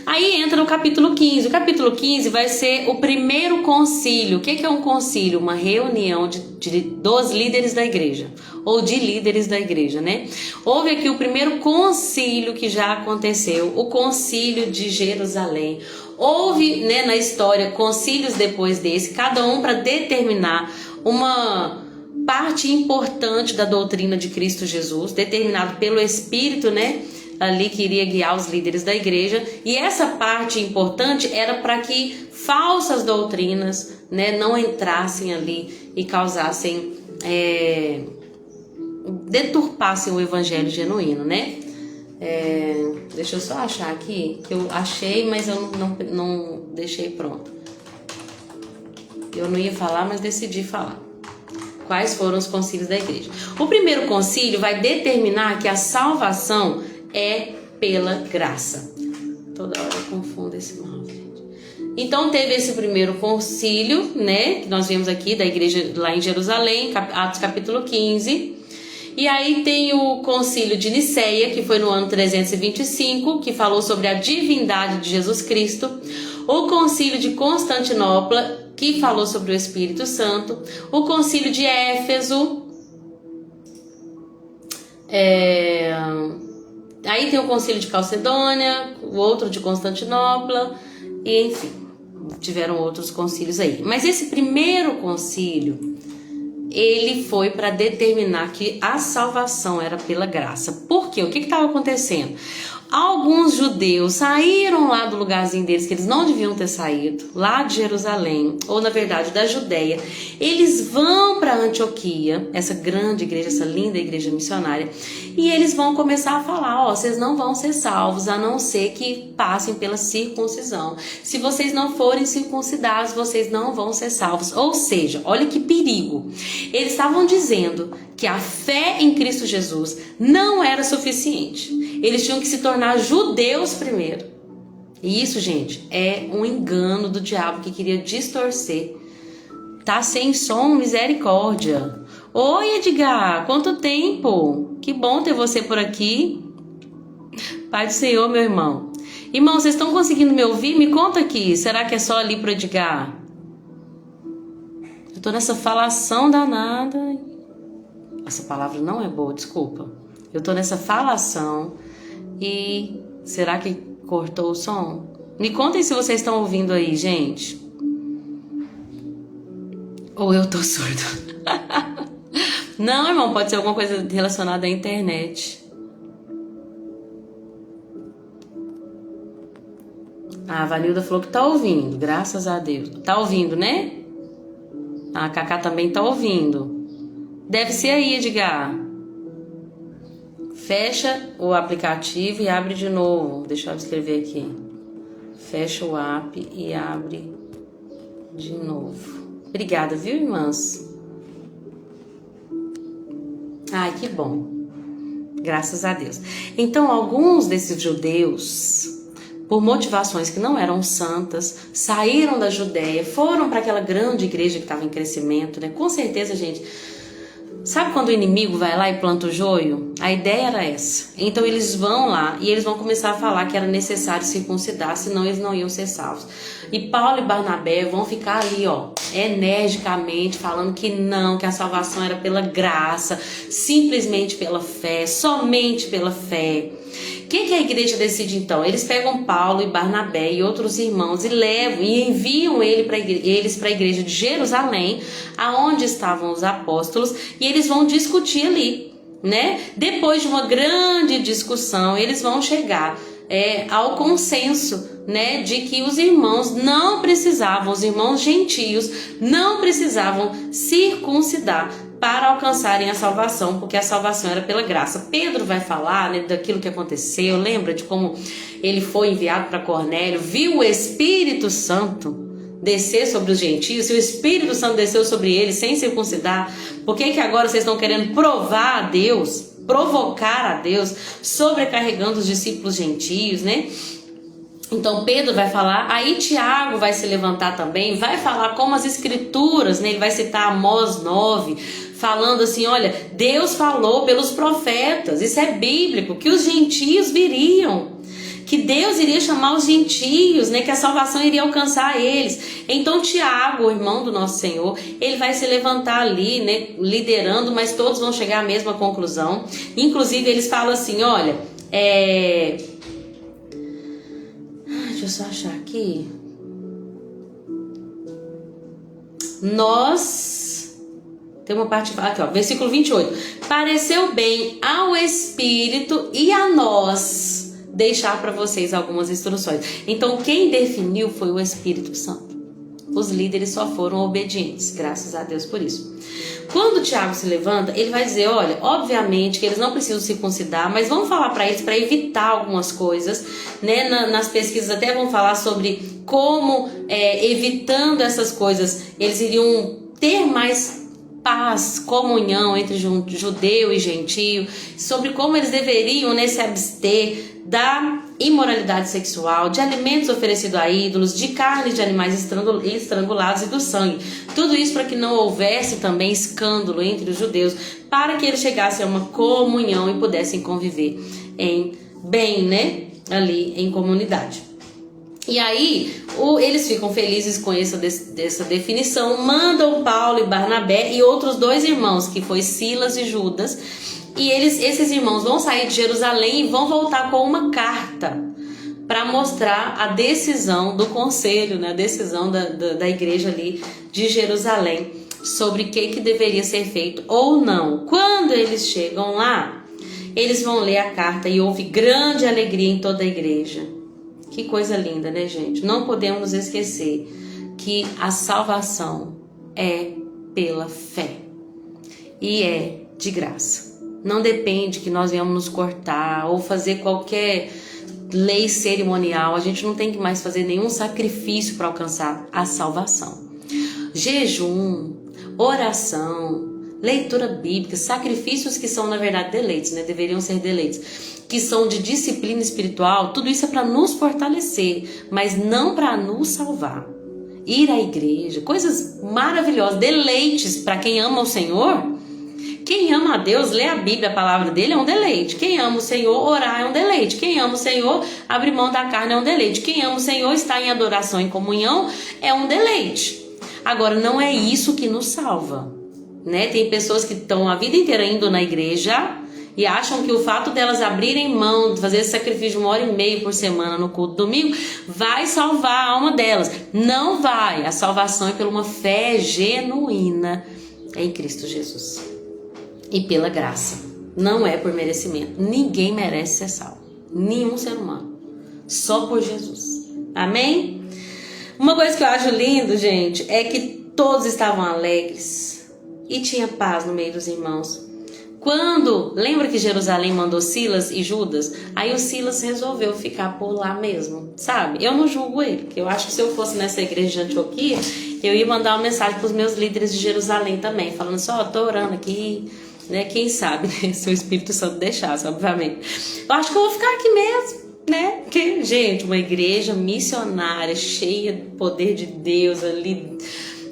Aí entra no capítulo 15. O capítulo 15 vai ser o primeiro concílio. O que é um concílio? Uma reunião dos líderes da igreja, ou de líderes da igreja, né? Houve aqui o primeiro concílio que já aconteceu, o concílio de Jerusalém. Houve, né, na história concílios depois desse, cada um para determinar uma parte importante da doutrina de Cristo Jesus, determinado pelo Espírito, né, ali que iria guiar os líderes da igreja. E essa parte importante era para que falsas doutrinas, né, não entrassem ali e causassem, deturpassem o evangelho genuíno, né? Deixa eu só achar aqui, que eu achei, mas eu não deixei pronto. Eu não ia falar, mas decidi falar. Quais foram os concílios da igreja? O primeiro concílio vai determinar que a salvação é pela graça. Toda hora eu confundo esse mal, gente. Então teve esse primeiro concílio, né, que nós vimos aqui da igreja lá em Jerusalém, Atos capítulo 15. E aí tem o concílio de Niceia, que foi no ano 325, que falou sobre a divindade de Jesus Cristo. O concílio de Constantinopla, que falou sobre o Espírito Santo. O concílio de Éfeso. Aí tem o concílio de Calcedônia, o outro de Constantinopla, e enfim, tiveram outros concílios aí. Mas esse primeiro concílio, ele foi para determinar que a salvação era pela graça. Por quê? O que estava acontecendo? Alguns judeus saíram lá do lugarzinho deles, que eles não deviam ter saído, lá de Jerusalém, ou na verdade da Judéia. Eles vão para Antioquia, essa grande igreja, essa linda igreja missionária, e eles vão começar a falar: vocês não vão ser salvos a não ser que passem pela circuncisão. Se vocês não forem circuncidados, vocês não vão ser salvos. Ou seja, olha que perigo. Eles estavam dizendo que a fé em Cristo Jesus não era suficiente. Eles tinham que se tornar judeus primeiro. E isso, gente, é um engano do diabo que queria distorcer. Tá sem som, misericórdia. Oi, Edgar, quanto tempo? Que bom ter você por aqui. Pai do Senhor, meu irmão. Irmão, vocês estão conseguindo me ouvir? Me conta aqui. Será que é só ali pro Edgar? Eu tô nessa falação danada. Essa palavra não é boa, desculpa. Eu tô nessa falação e será que cortou o som? Me contem se vocês estão ouvindo aí, gente. Ou eu tô surdo? Não, irmão, pode ser alguma coisa relacionada à internet. A Vanilda falou que tá ouvindo, graças a Deus. Tá ouvindo, né? A Cacá também tá ouvindo. Deve ser aí, Edgar. Fecha o aplicativo e abre de novo. Deixa eu escrever aqui. Fecha o app e abre de novo. Obrigada, viu, irmãs? Ai, que bom. Graças a Deus. Então, alguns desses judeus, por motivações que não eram santas, saíram da Judéia, foram para aquela grande igreja que estava em crescimento, né? Com certeza, gente. Sabe quando o inimigo vai lá e planta o joio? A ideia era essa. Então eles vão lá e eles vão começar a falar que era necessário circuncidar, senão eles não iam ser salvos. E Paulo e Barnabé vão ficar ali, ó, energicamente falando que não, que a salvação era pela graça, simplesmente pela fé, somente pela fé. O que a igreja decide então? Eles pegam Paulo e Barnabé e outros irmãos e levam e enviam eles para a igreja de Jerusalém, aonde estavam os apóstolos, e eles vão discutir ali, né? Depois de uma grande discussão, eles vão chegar ao consenso, né, de que os irmãos não precisavam, os irmãos gentios não precisavam circuncidar para alcançarem a salvação, porque a salvação era pela graça. Pedro vai falar, né, daquilo que aconteceu, lembra de como ele foi enviado para Cornélio, viu o Espírito Santo descer sobre os gentios. Se o Espírito Santo desceu sobre eles sem circuncidar, por que agora vocês estão querendo provar a Deus, provocar a Deus, sobrecarregando os discípulos gentios, né? Então Pedro vai falar, aí Tiago vai se levantar também, vai falar como as escrituras, né? Ele vai citar Amós 9, falando assim, olha, Deus falou pelos profetas, isso é bíblico, que os gentios viriam, que Deus iria chamar os gentios, né? Que a salvação iria alcançar eles. Então Tiago, o irmão do nosso Senhor, ele vai se levantar ali, né? Liderando, mas todos vão chegar à mesma conclusão. Inclusive eles falam assim, olha, deixa eu só achar aqui. Tem uma parte aqui, ó, versículo 28. Pareceu bem ao Espírito e a nós deixar para vocês algumas instruções. Então quem definiu foi o Espírito Santo. Os líderes só foram obedientes, graças a Deus por isso. Quando Tiago se levanta, ele vai dizer, olha, obviamente que eles não precisam circuncidar, mas vamos falar para eles para evitar algumas coisas, né? Nas pesquisas até vão falar sobre como, evitando essas coisas, eles iriam ter mais paz, comunhão entre judeu e gentio, sobre como eles deveriam, né, se abster da imoralidade sexual, de alimentos oferecidos a ídolos, de carne de animais estrangulados e do sangue. Tudo isso para que não houvesse também escândalo entre os judeus, para que eles chegassem a uma comunhão e pudessem conviver em bem, né, ali em comunidade. E aí, eles ficam felizes com essa definição, mandam Paulo e Barnabé e outros dois irmãos, que foi Silas e Judas, e esses irmãos vão sair de Jerusalém e vão voltar com uma carta para mostrar a decisão do conselho, né, a decisão da igreja ali de Jerusalém, sobre o que deveria ser feito ou não. Quando eles chegam lá, eles vão ler a carta e houve grande alegria em toda a igreja. Que coisa linda, né, gente? Não podemos nos esquecer que a salvação é pela fé e é de graça. Não depende que nós venhamos nos cortar ou fazer qualquer lei cerimonial. A gente não tem que mais fazer nenhum sacrifício para alcançar a salvação. Jejum, oração, leitura bíblica, sacrifícios que são na verdade deleites, né? Deveriam ser deleites, que são de disciplina espiritual. Tudo isso é para nos fortalecer, mas não para nos salvar. Ir à igreja, coisas maravilhosas, deleites para quem ama o Senhor, Quem ama a Deus, lê a Bíblia, a palavra dele é um deleite. Quem ama o Senhor, orar é um deleite. Quem ama o Senhor, abrir mão da carne é um deleite. Quem ama o Senhor, estar em adoração, em comunhão, é um deleite. Agora, não é isso que nos salva, né? Tem pessoas que estão a vida inteira indo na igreja e acham que o fato delas abrirem mão de fazer esse sacrifício de 1h30 por semana no culto domingo vai salvar a alma delas. Não vai. A salvação é por uma fé genuína em Cristo Jesus e pela graça. Não é por merecimento. Ninguém merece ser salvo. Nenhum ser humano. Só por Jesus. Amém? Uma coisa que eu acho lindo, gente, é que todos estavam alegres e tinha paz no meio dos irmãos. Quando, lembra que Jerusalém mandou Silas e Judas? Aí o Silas resolveu ficar por lá mesmo, sabe? Eu não julgo ele, porque eu acho que se eu fosse nessa igreja de Antioquia, eu ia mandar uma mensagem para os meus líderes de Jerusalém também, falando assim, ó, tô orando aqui, né? Quem sabe, né? Se o Espírito Santo deixasse, obviamente. Eu acho que eu vou ficar aqui mesmo, né? Porque, gente, uma igreja missionária, cheia do poder de Deus ali,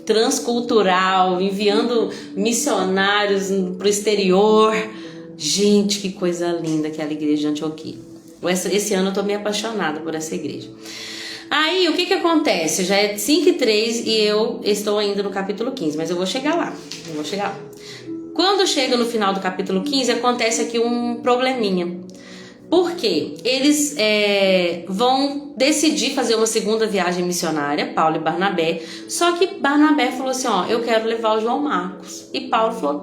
transcultural, enviando missionários para o exterior. Gente, que coisa linda aquela igreja de Antioquia. Esse ano eu tô meio apaixonada por essa igreja. Aí, o que acontece? Já é 5h03 e eu estou ainda no capítulo 15, mas eu vou chegar lá. Quando chega no final do capítulo 15, acontece aqui um probleminha. Porque eles vão decidir fazer uma segunda viagem missionária, Paulo e Barnabé. Só que Barnabé falou assim, ó, eu quero levar o João Marcos. E Paulo falou,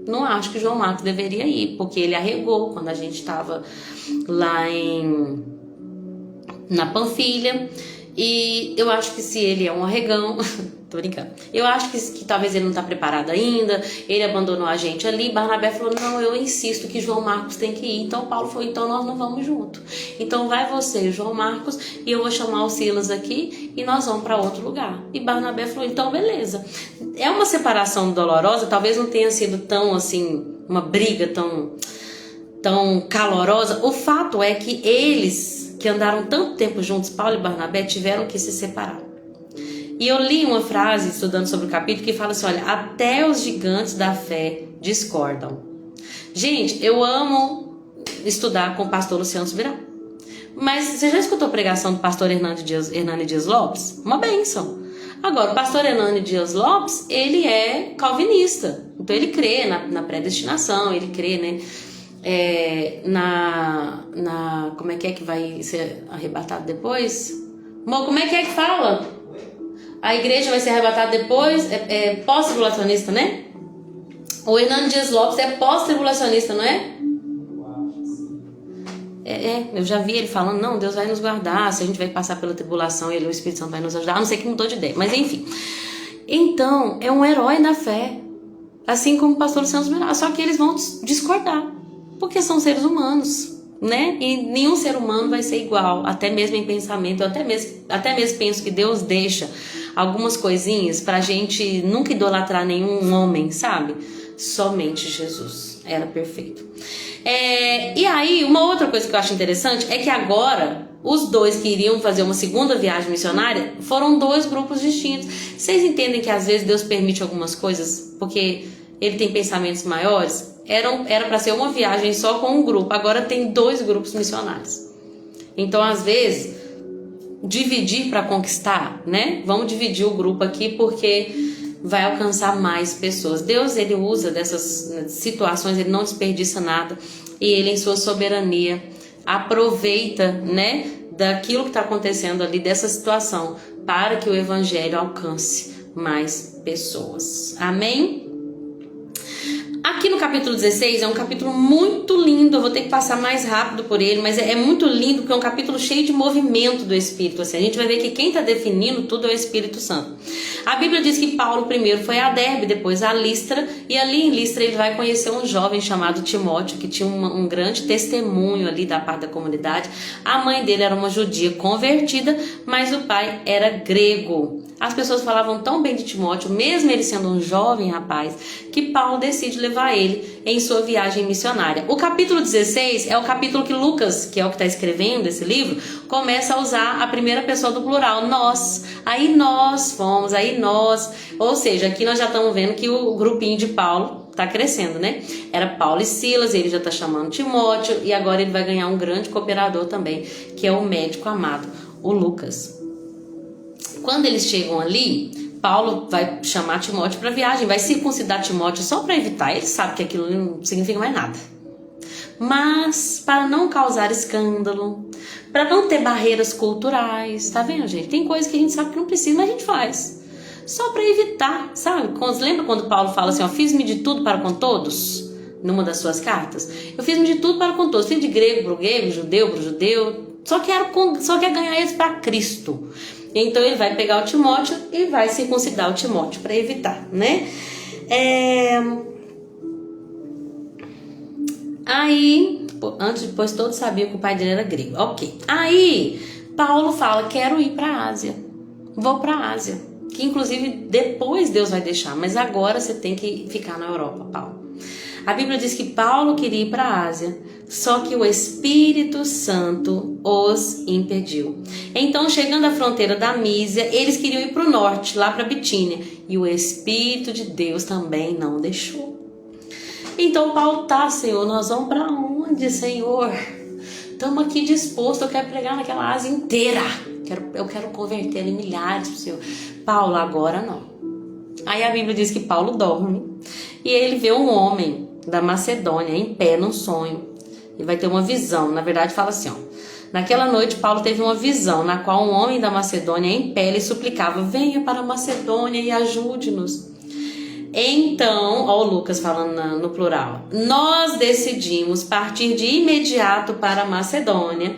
não acho que o João Marcos deveria ir, porque ele arregou quando a gente estava lá na Panfilha. E eu acho que se ele é um arregão... Tô brincando. Eu acho que talvez ele não tá preparado ainda. Ele abandonou a gente ali. Barnabé falou, não, eu insisto que João Marcos tem que ir. Então Paulo falou, então nós não vamos junto. Então vai você, João Marcos, e eu vou chamar o Silas aqui e nós vamos para outro lugar. E Barnabé falou, então beleza. É uma separação dolorosa, talvez não tenha sido tão assim, uma briga tão calorosa. O fato é que eles, que andaram tanto tempo juntos, Paulo e Barnabé, tiveram que se separar. E eu li uma frase, estudando sobre o capítulo, que fala assim, olha, até os gigantes da fé discordam. Gente, eu amo estudar com o pastor Luciano Subirá. Mas você já escutou a pregação do pastor Hernani Dias Lopes? Uma bênção. Agora, o pastor Hernani Dias Lopes, ele é calvinista. Então ele crê na predestinação, ele crê, né, como é que vai ser arrebatado depois? Amor, como é que fala? A igreja vai ser arrebatada depois, é pós-tribulacionista, né? O Hernani Dias Lopes é pós-tribulacionista, não é? Eu já vi ele falando, não, Deus vai nos guardar, se a gente vai passar pela tribulação, o Espírito Santo vai nos ajudar, a não sei que mudou de ideia, mas enfim. Então, é um herói da fé, assim como o pastor Luciano Subirá, só que eles vão discordar, porque são seres humanos, né? E nenhum ser humano vai ser igual, até mesmo em pensamento. Eu até mesmo penso que Deus deixa algumas coisinhas pra gente nunca idolatrar nenhum homem, sabe? Somente Jesus era perfeito. E aí, uma outra coisa que eu acho interessante é que agora os dois que iriam fazer uma segunda viagem missionária foram dois grupos distintos. Vocês entendem que às vezes Deus permite algumas coisas porque ele tem pensamentos maiores? Era para ser uma viagem só com um grupo, agora tem dois grupos missionários. Então, às vezes, dividir para conquistar, né? Vamos dividir o grupo aqui porque vai alcançar mais pessoas. Deus, ele usa dessas situações, ele não desperdiça nada e ele, em sua soberania, aproveita, né, daquilo que está acontecendo ali, dessa situação, para que o evangelho alcance mais pessoas. Amém? Aqui no capítulo 16 é um capítulo muito lindo, eu vou ter que passar mais rápido por ele, mas é muito lindo porque é um capítulo cheio de movimento do Espírito. Assim, a gente vai ver que quem está definindo tudo é o Espírito Santo. A Bíblia diz que Paulo primeiro foi a Derbe, depois a Listra, e ali em Listra ele vai conhecer um jovem chamado Timóteo, que tinha um grande testemunho ali da parte da comunidade. A mãe dele era uma judia convertida, mas o pai era grego. As pessoas falavam tão bem de Timóteo, mesmo ele sendo um jovem rapaz, que Paulo decide levar ele em sua viagem missionária. O capítulo 16 é o capítulo que Lucas, que é o que está escrevendo esse livro, começa a usar a primeira pessoa do plural, nós. Aí nós fomos, aí nós. Ou seja, aqui nós já estamos vendo que o grupinho de Paulo tá crescendo, né? Era Paulo e Silas, ele já tá chamando Timóteo, e agora ele vai ganhar um grande cooperador também, que é o médico amado, o Lucas. Quando eles chegam ali, Paulo vai chamar Timóteo para viagem, vai circuncidar Timóteo só para evitar. Ele sabe que aquilo não significa mais nada. Mas para não causar escândalo, para não ter barreiras culturais, tá vendo, gente? Tem coisa que a gente sabe que não precisa, mas a gente faz. Só para evitar, sabe? Lembra quando Paulo fala assim, ó, fiz-me de tudo para com todos? Numa das suas cartas. Eu fiz-me de tudo para com todos. Fiz de grego para o grego, judeu para o judeu. Só quer ganhar eles para Cristo. Então ele vai pegar o Timóteo e vai circuncidar o Timóteo para evitar, né? Aí, depois todos sabiam que o pai dele era grego. Ok. Aí, Paulo fala, quero ir para a Ásia. Vou para a Ásia. Que inclusive depois Deus vai deixar. Mas agora você tem que ficar na Europa, Paulo. A Bíblia diz que Paulo queria ir para a Ásia. Só que o Espírito Santo os impediu. Então, chegando à fronteira da Mísia, eles queriam ir para o norte, lá para Bitínia. E o Espírito de Deus também não deixou. Então Paulo tá, Senhor, nós vamos para onde, Senhor? Estamos aqui dispostos, eu quero pregar naquela Ásia inteira. Eu quero converter ali milhares pro Senhor. Paulo, agora não. Aí a Bíblia diz que Paulo dorme e ele vê um homem da Macedônia em pé num sonho. E vai ter uma visão, na verdade fala assim, ó. Naquela noite Paulo teve uma visão na qual um homem da Macedônia em pé lhe suplicava, venha para a Macedônia e ajude-nos. Então, ó o Lucas falando no plural, nós decidimos partir de imediato para a Macedônia,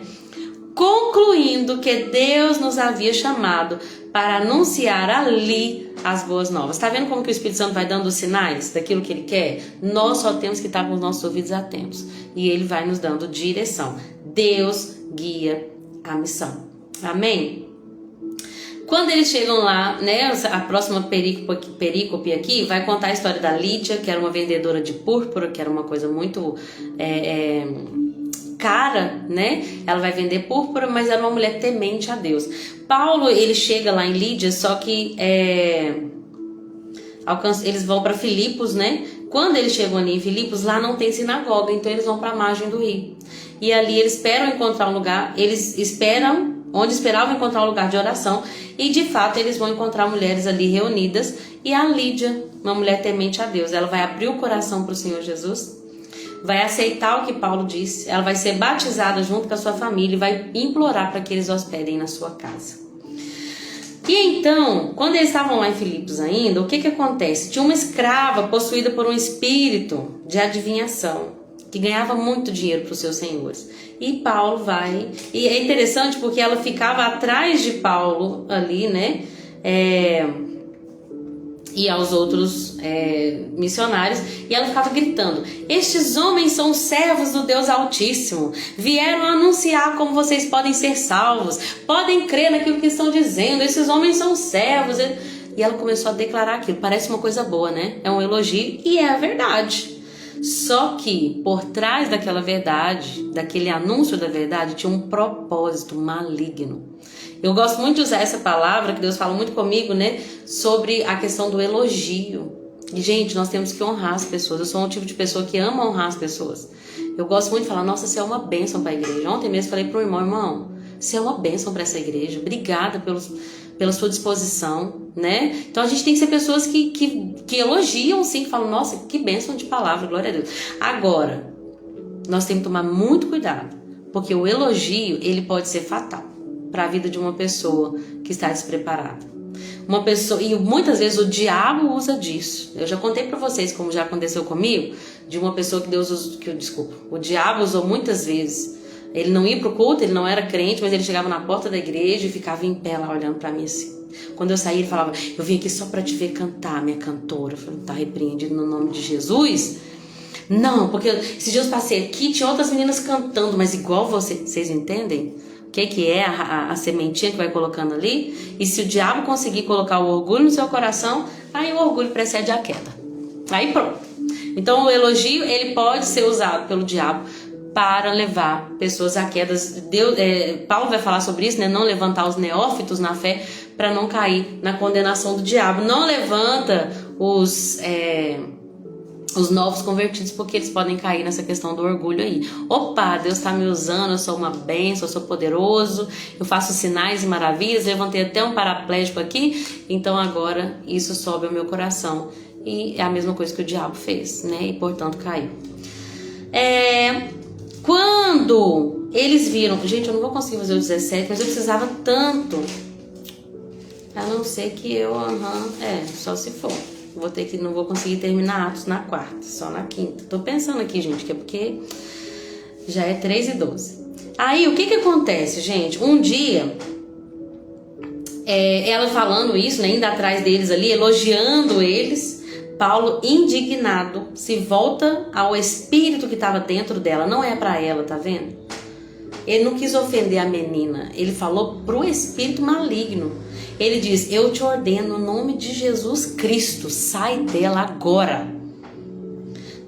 concluindo que Deus nos havia chamado para anunciar ali as boas novas. Tá vendo como que o Espírito Santo vai dando os sinais daquilo que ele quer? Nós só temos que estar com os nossos ouvidos atentos. E ele vai nos dando direção. Deus guia a missão. Amém? Quando eles chegam lá, né, a próxima perícope aqui vai contar a história da Lídia, que era uma vendedora de púrpura, que era uma coisa muito cara, né? Ela vai vender púrpura, mas era uma mulher temente a Deus. Paulo, ele chega lá em Lídia, só que eles vão para Filipos, né? Quando eles chegam ali em Filipos, lá não tem sinagoga, então eles vão para a margem do rio. E ali eles esperam encontrar um lugar, onde esperavam encontrar um lugar de oração, e de fato eles vão encontrar mulheres ali reunidas, e a Lídia, uma mulher temente a Deus, ela vai abrir o coração para o Senhor Jesus, vai aceitar o que Paulo disse, ela vai ser batizada junto com a sua família e vai implorar para que eles hospedem na sua casa. E então, quando eles estavam lá em Filipos ainda, o que acontece? Tinha uma escrava possuída por um espírito de adivinhação, que ganhava muito dinheiro para os seus senhores. E Paulo vai... E é interessante porque ela ficava atrás de Paulo ali, né? E aos outros missionários. E ela ficava gritando, estes homens são servos do Deus Altíssimo. Vieram anunciar como vocês podem ser salvos. Podem crer naquilo que estão dizendo. Esses homens são servos. E ela começou a declarar aquilo. Parece uma coisa boa, né? É um elogio e é a verdade. Só que por trás daquela verdade, daquele anúncio da verdade, tinha um propósito maligno. Eu gosto muito de usar essa palavra, que Deus fala muito comigo, né? Sobre a questão do elogio. E, gente, nós temos que honrar as pessoas. Eu sou um tipo de pessoa que ama honrar as pessoas. Eu gosto muito de falar, nossa, você é uma bênção para a igreja. Ontem mesmo falei para o irmão, você é uma bênção para essa igreja. Obrigada pela sua disposição, né? Então a gente tem que ser pessoas que elogiam, sim, que falam, nossa, que bênção de palavra, glória a Deus. Agora, nós temos que tomar muito cuidado, porque o elogio, ele pode ser fatal para a vida de uma pessoa que está despreparada. Uma pessoa, e muitas vezes o diabo usa disso. Eu já contei para vocês, como já aconteceu comigo, de uma pessoa que o diabo usou muitas vezes. Ele não ia pro culto, ele não era crente, mas ele chegava na porta da igreja e ficava em pé lá olhando para mim assim. Quando eu saí, ele falava, eu vim aqui só para te ver cantar, minha cantora. Eu falei, tá repreendido no nome de Jesus? Não, porque esses dias eu passei aqui, tinha outras meninas cantando, mas igual você. Vocês entendem? O que é a sementinha que vai colocando ali? E se o diabo conseguir colocar o orgulho no seu coração, aí o orgulho precede a queda. Aí pronto. Então o elogio, ele pode ser usado pelo diabo para levar pessoas a quedas. Paulo vai falar sobre isso, né? Não levantar os neófitos na fé para não cair na condenação do diabo. Não levanta os os novos convertidos, porque eles podem cair nessa questão do orgulho aí. Opa, Deus está me usando, eu sou uma bênção, eu sou poderoso, eu faço sinais e maravilhas, levantei até um paraplégico aqui, então agora isso sobe ao meu coração. E é a mesma coisa que o diabo fez, né? E portanto caiu. Quando eles viram... Gente, eu não vou conseguir fazer o 17, mas eu precisava tanto. A não ser que eu... só se for. Não vou conseguir terminar Atos na quarta, só na quinta. Tô pensando aqui, gente, que é porque já é 3:12. Aí, o que acontece, gente? Um dia, ela falando isso, né, indo atrás deles ali, elogiando eles, Paulo, indignado, se volta ao espírito que estava dentro dela. Não é para ela, tá vendo? Ele não quis ofender a menina. Ele falou pro espírito maligno. Ele diz: eu te ordeno no nome de Jesus Cristo, sai dela agora.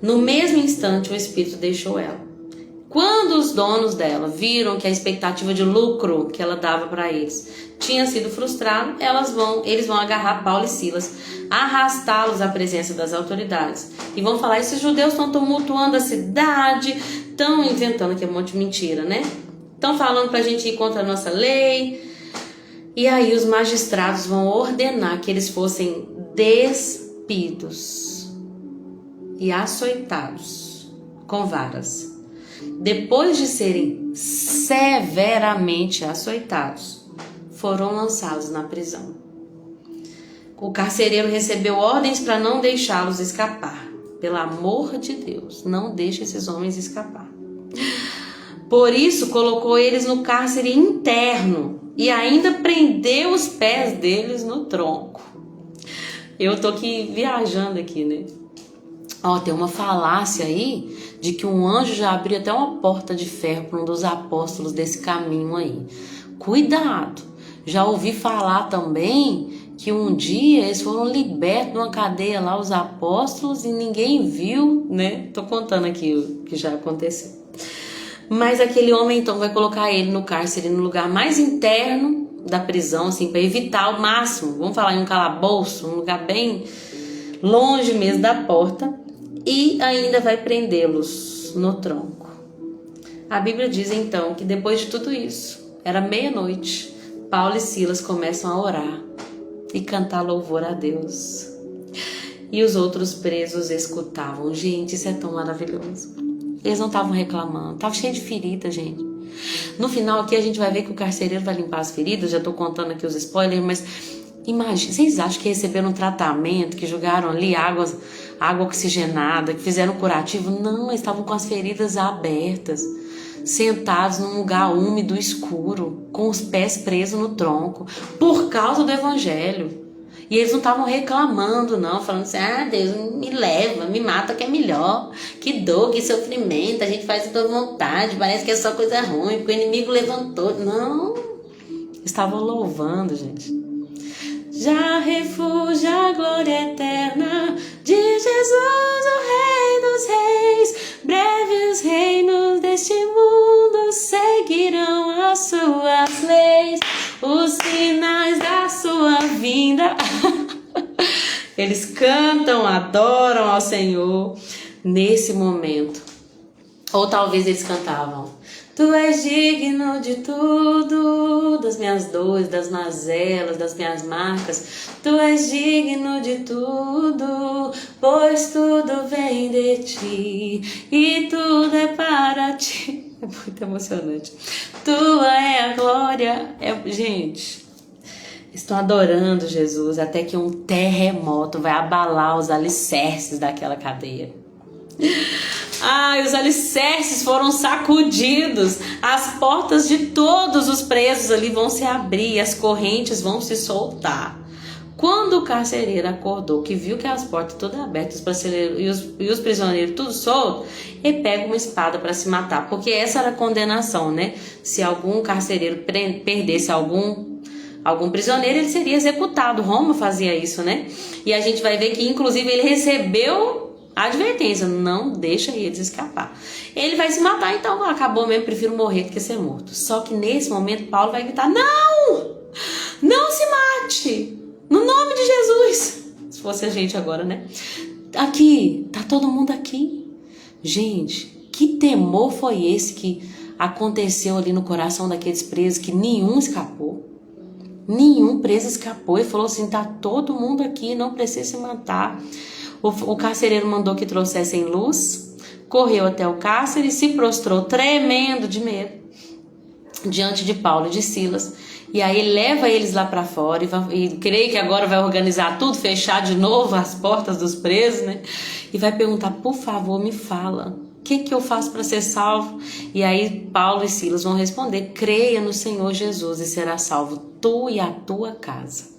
No mesmo instante, o espírito deixou ela. Quando os donos dela viram que a expectativa de lucro que ela dava para eles tinha sido frustrada, eles vão agarrar Paulo e Silas, arrastá-los à presença das autoridades e vão falar: esses judeus estão tumultuando a cidade, estão inventando que é um monte de mentira, né? Estão falando pra gente ir contra a nossa lei. E aí os magistrados vão ordenar que eles fossem despidos e açoitados com varas. Depois de serem severamente açoitados, foram lançados na prisão. O carcereiro recebeu ordens para não deixá-los escapar. Pelo amor de Deus, não deixe esses homens escapar. Por isso, colocou eles no cárcere interno e ainda prendeu os pés deles no tronco. Eu tô aqui viajando aqui, né? Tem uma falácia aí de que um anjo já abriu até uma porta de ferro para um dos apóstolos desse caminho aí. Cuidado! Já ouvi falar também que um dia eles foram libertos de uma cadeia lá, os apóstolos, e ninguém viu, né? Tô contando aqui o que já aconteceu. Mas aquele homem então vai colocar ele no cárcere, no lugar mais interno da prisão, assim, para evitar ao máximo, vamos falar em um calabouço, um lugar bem longe mesmo da porta, e ainda vai prendê-los no tronco. A Bíblia diz então que depois de tudo isso, era meia-noite, Paulo e Silas começam a orar e cantar louvor a Deus. E os outros presos escutavam. Gente, isso é tão maravilhoso. Eles não estavam reclamando, estavam cheios de ferida, gente. No final aqui a gente vai ver que o carcereiro vai limpar as feridas. Já tô contando aqui os spoilers, mas imagina, vocês acham que receberam um tratamento, que jogaram ali água oxigenada, que fizeram curativo? Não, eles estavam com as feridas abertas, sentados num lugar úmido, escuro, com os pés presos no tronco, por causa do evangelho. E eles não estavam reclamando, não, falando assim: Deus, me leva, me mata que é melhor, que dor, que sofrimento, a gente faz de toda vontade, parece que é só coisa ruim, porque o inimigo levantou. Não, estavam louvando, gente. Já refúgio a glória eterna de Jesus, o Rei dos Reis. Breve os reinos deste mundo seguirão as suas leis, os sinais da sua vinda. Eles cantam, adoram ao Senhor nesse momento. Ou talvez eles cantavam: tu és digno de tudo, das minhas dores, das mazelas, das minhas marcas. Tu és digno de tudo, pois tudo vem de ti e tudo é para ti. É muito emocionante. Tua é a glória. Gente, estão adorando Jesus até que um terremoto vai abalar os alicerces daquela cadeia. Os alicerces foram sacudidos, as portas de todos os presos ali vão se abrir, as correntes vão se soltar. Quando o carcereiro acordou, que viu que as portas todas abertas e os prisioneiros tudo soltos, ele pega uma espada para se matar, porque essa era a condenação, né? Se algum carcereiro perdesse algum prisioneiro, ele seria executado. Roma fazia isso, né? E a gente vai ver que inclusive ele recebeu a advertência: não deixa eles escapar. Ele vai se matar, então acabou mesmo, prefiro morrer do que ser morto. Só que nesse momento Paulo vai gritar: não! Não se mate! No nome de Jesus! Se fosse a gente agora, né? Aqui, tá todo mundo aqui. Gente, que temor foi esse que aconteceu ali no coração daqueles presos, que nenhum escapou? Nenhum preso escapou e falou assim, tá todo mundo aqui, não precisa se matar. O carcereiro mandou que trouxessem luz, correu até o cárcere e se prostrou tremendo de medo diante de Paulo e de Silas. E aí leva eles lá para fora e creio que agora vai organizar tudo, fechar de novo as portas dos presos, né? E vai perguntar, por favor, me fala, o que eu faço para ser salvo? E aí Paulo e Silas vão responder, creia no Senhor Jesus e será salvo tu e a tua casa.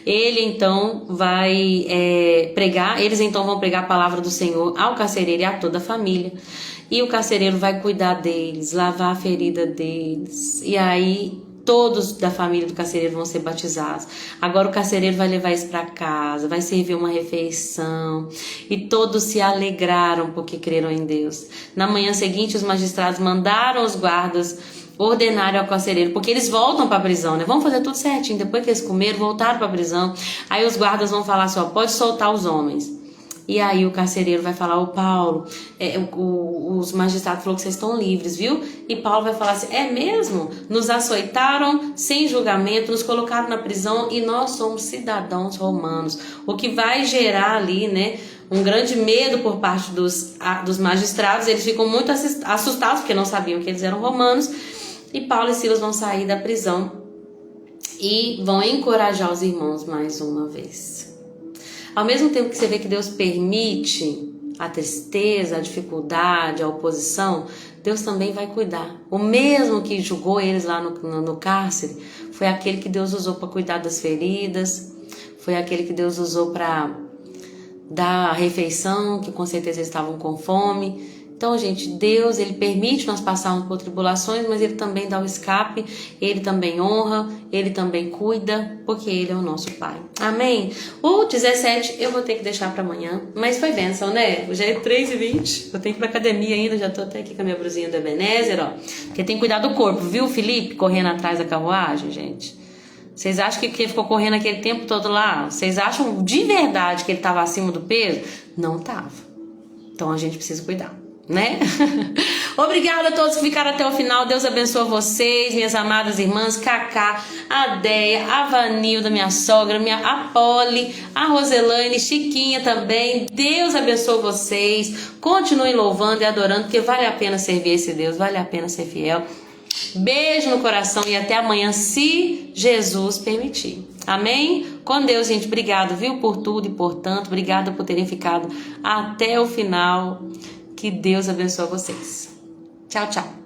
Ele então vai pregar, eles então vão pregar a palavra do Senhor ao carcereiro e a toda a família. E o carcereiro vai cuidar deles, lavar a ferida deles. E aí todos da família do carcereiro vão ser batizados. Agora o carcereiro vai levar isso para casa, vai servir uma refeição. E todos se alegraram porque creram em Deus. Na manhã seguinte, os magistrados mandaram os guardas ordenarem ao carcereiro, porque eles voltam para a prisão, né? Vamos fazer tudo certinho. Depois que eles comeram, voltaram para a prisão. Aí os guardas vão falar assim, ó, pode soltar os homens. E aí o carcereiro vai falar, ô Paulo, os magistrados falaram que vocês estão livres, viu? E Paulo vai falar assim, é mesmo? Nos açoitaram sem julgamento, nos colocaram na prisão e nós somos cidadãos romanos. O que vai gerar ali, né, um grande medo por parte dos magistrados. Eles ficam muito assustados porque não sabiam que eles eram romanos. E Paulo e Silas vão sair da prisão e vão encorajar os irmãos mais uma vez. Ao mesmo tempo que você vê que Deus permite a tristeza, a dificuldade, a oposição, Deus também vai cuidar. O mesmo que julgou eles lá no cárcere, foi aquele que Deus usou para cuidar das feridas, foi aquele que Deus usou para dar a refeição, que com certeza eles estavam com fome. Então, gente, Deus, Ele permite nós passarmos por tribulações, mas Ele também dá o escape, Ele também honra, Ele também cuida, porque Ele é o nosso Pai. Amém? O 17 eu vou ter que deixar para amanhã, mas foi bênção, né? Já é 3h20, eu tenho que ir pra academia ainda, já tô até aqui com a minha brusinha do Ebenezer, ó. Porque tem que cuidar do corpo, viu, Felipe? Correndo atrás da carruagem, gente. Vocês acham que ele ficou correndo aquele tempo todo lá? Vocês acham de verdade que ele estava acima do peso? Não estava. Então a gente precisa cuidar, né? Obrigada a todos que ficaram até o final. Deus abençoe vocês, minhas amadas irmãs, Cacá, a Deia, a Vanilda, minha sogra, a Polly, a Roselane, Chiquinha também. Deus abençoe vocês. Continuem louvando e adorando, porque vale a pena servir esse Deus, vale a pena ser fiel. Beijo no coração e até amanhã, se Jesus permitir. Amém? Com Deus, gente. Obrigado, viu, por tudo e por tanto. Obrigada por terem ficado até o final. Que Deus abençoe vocês. Tchau, tchau.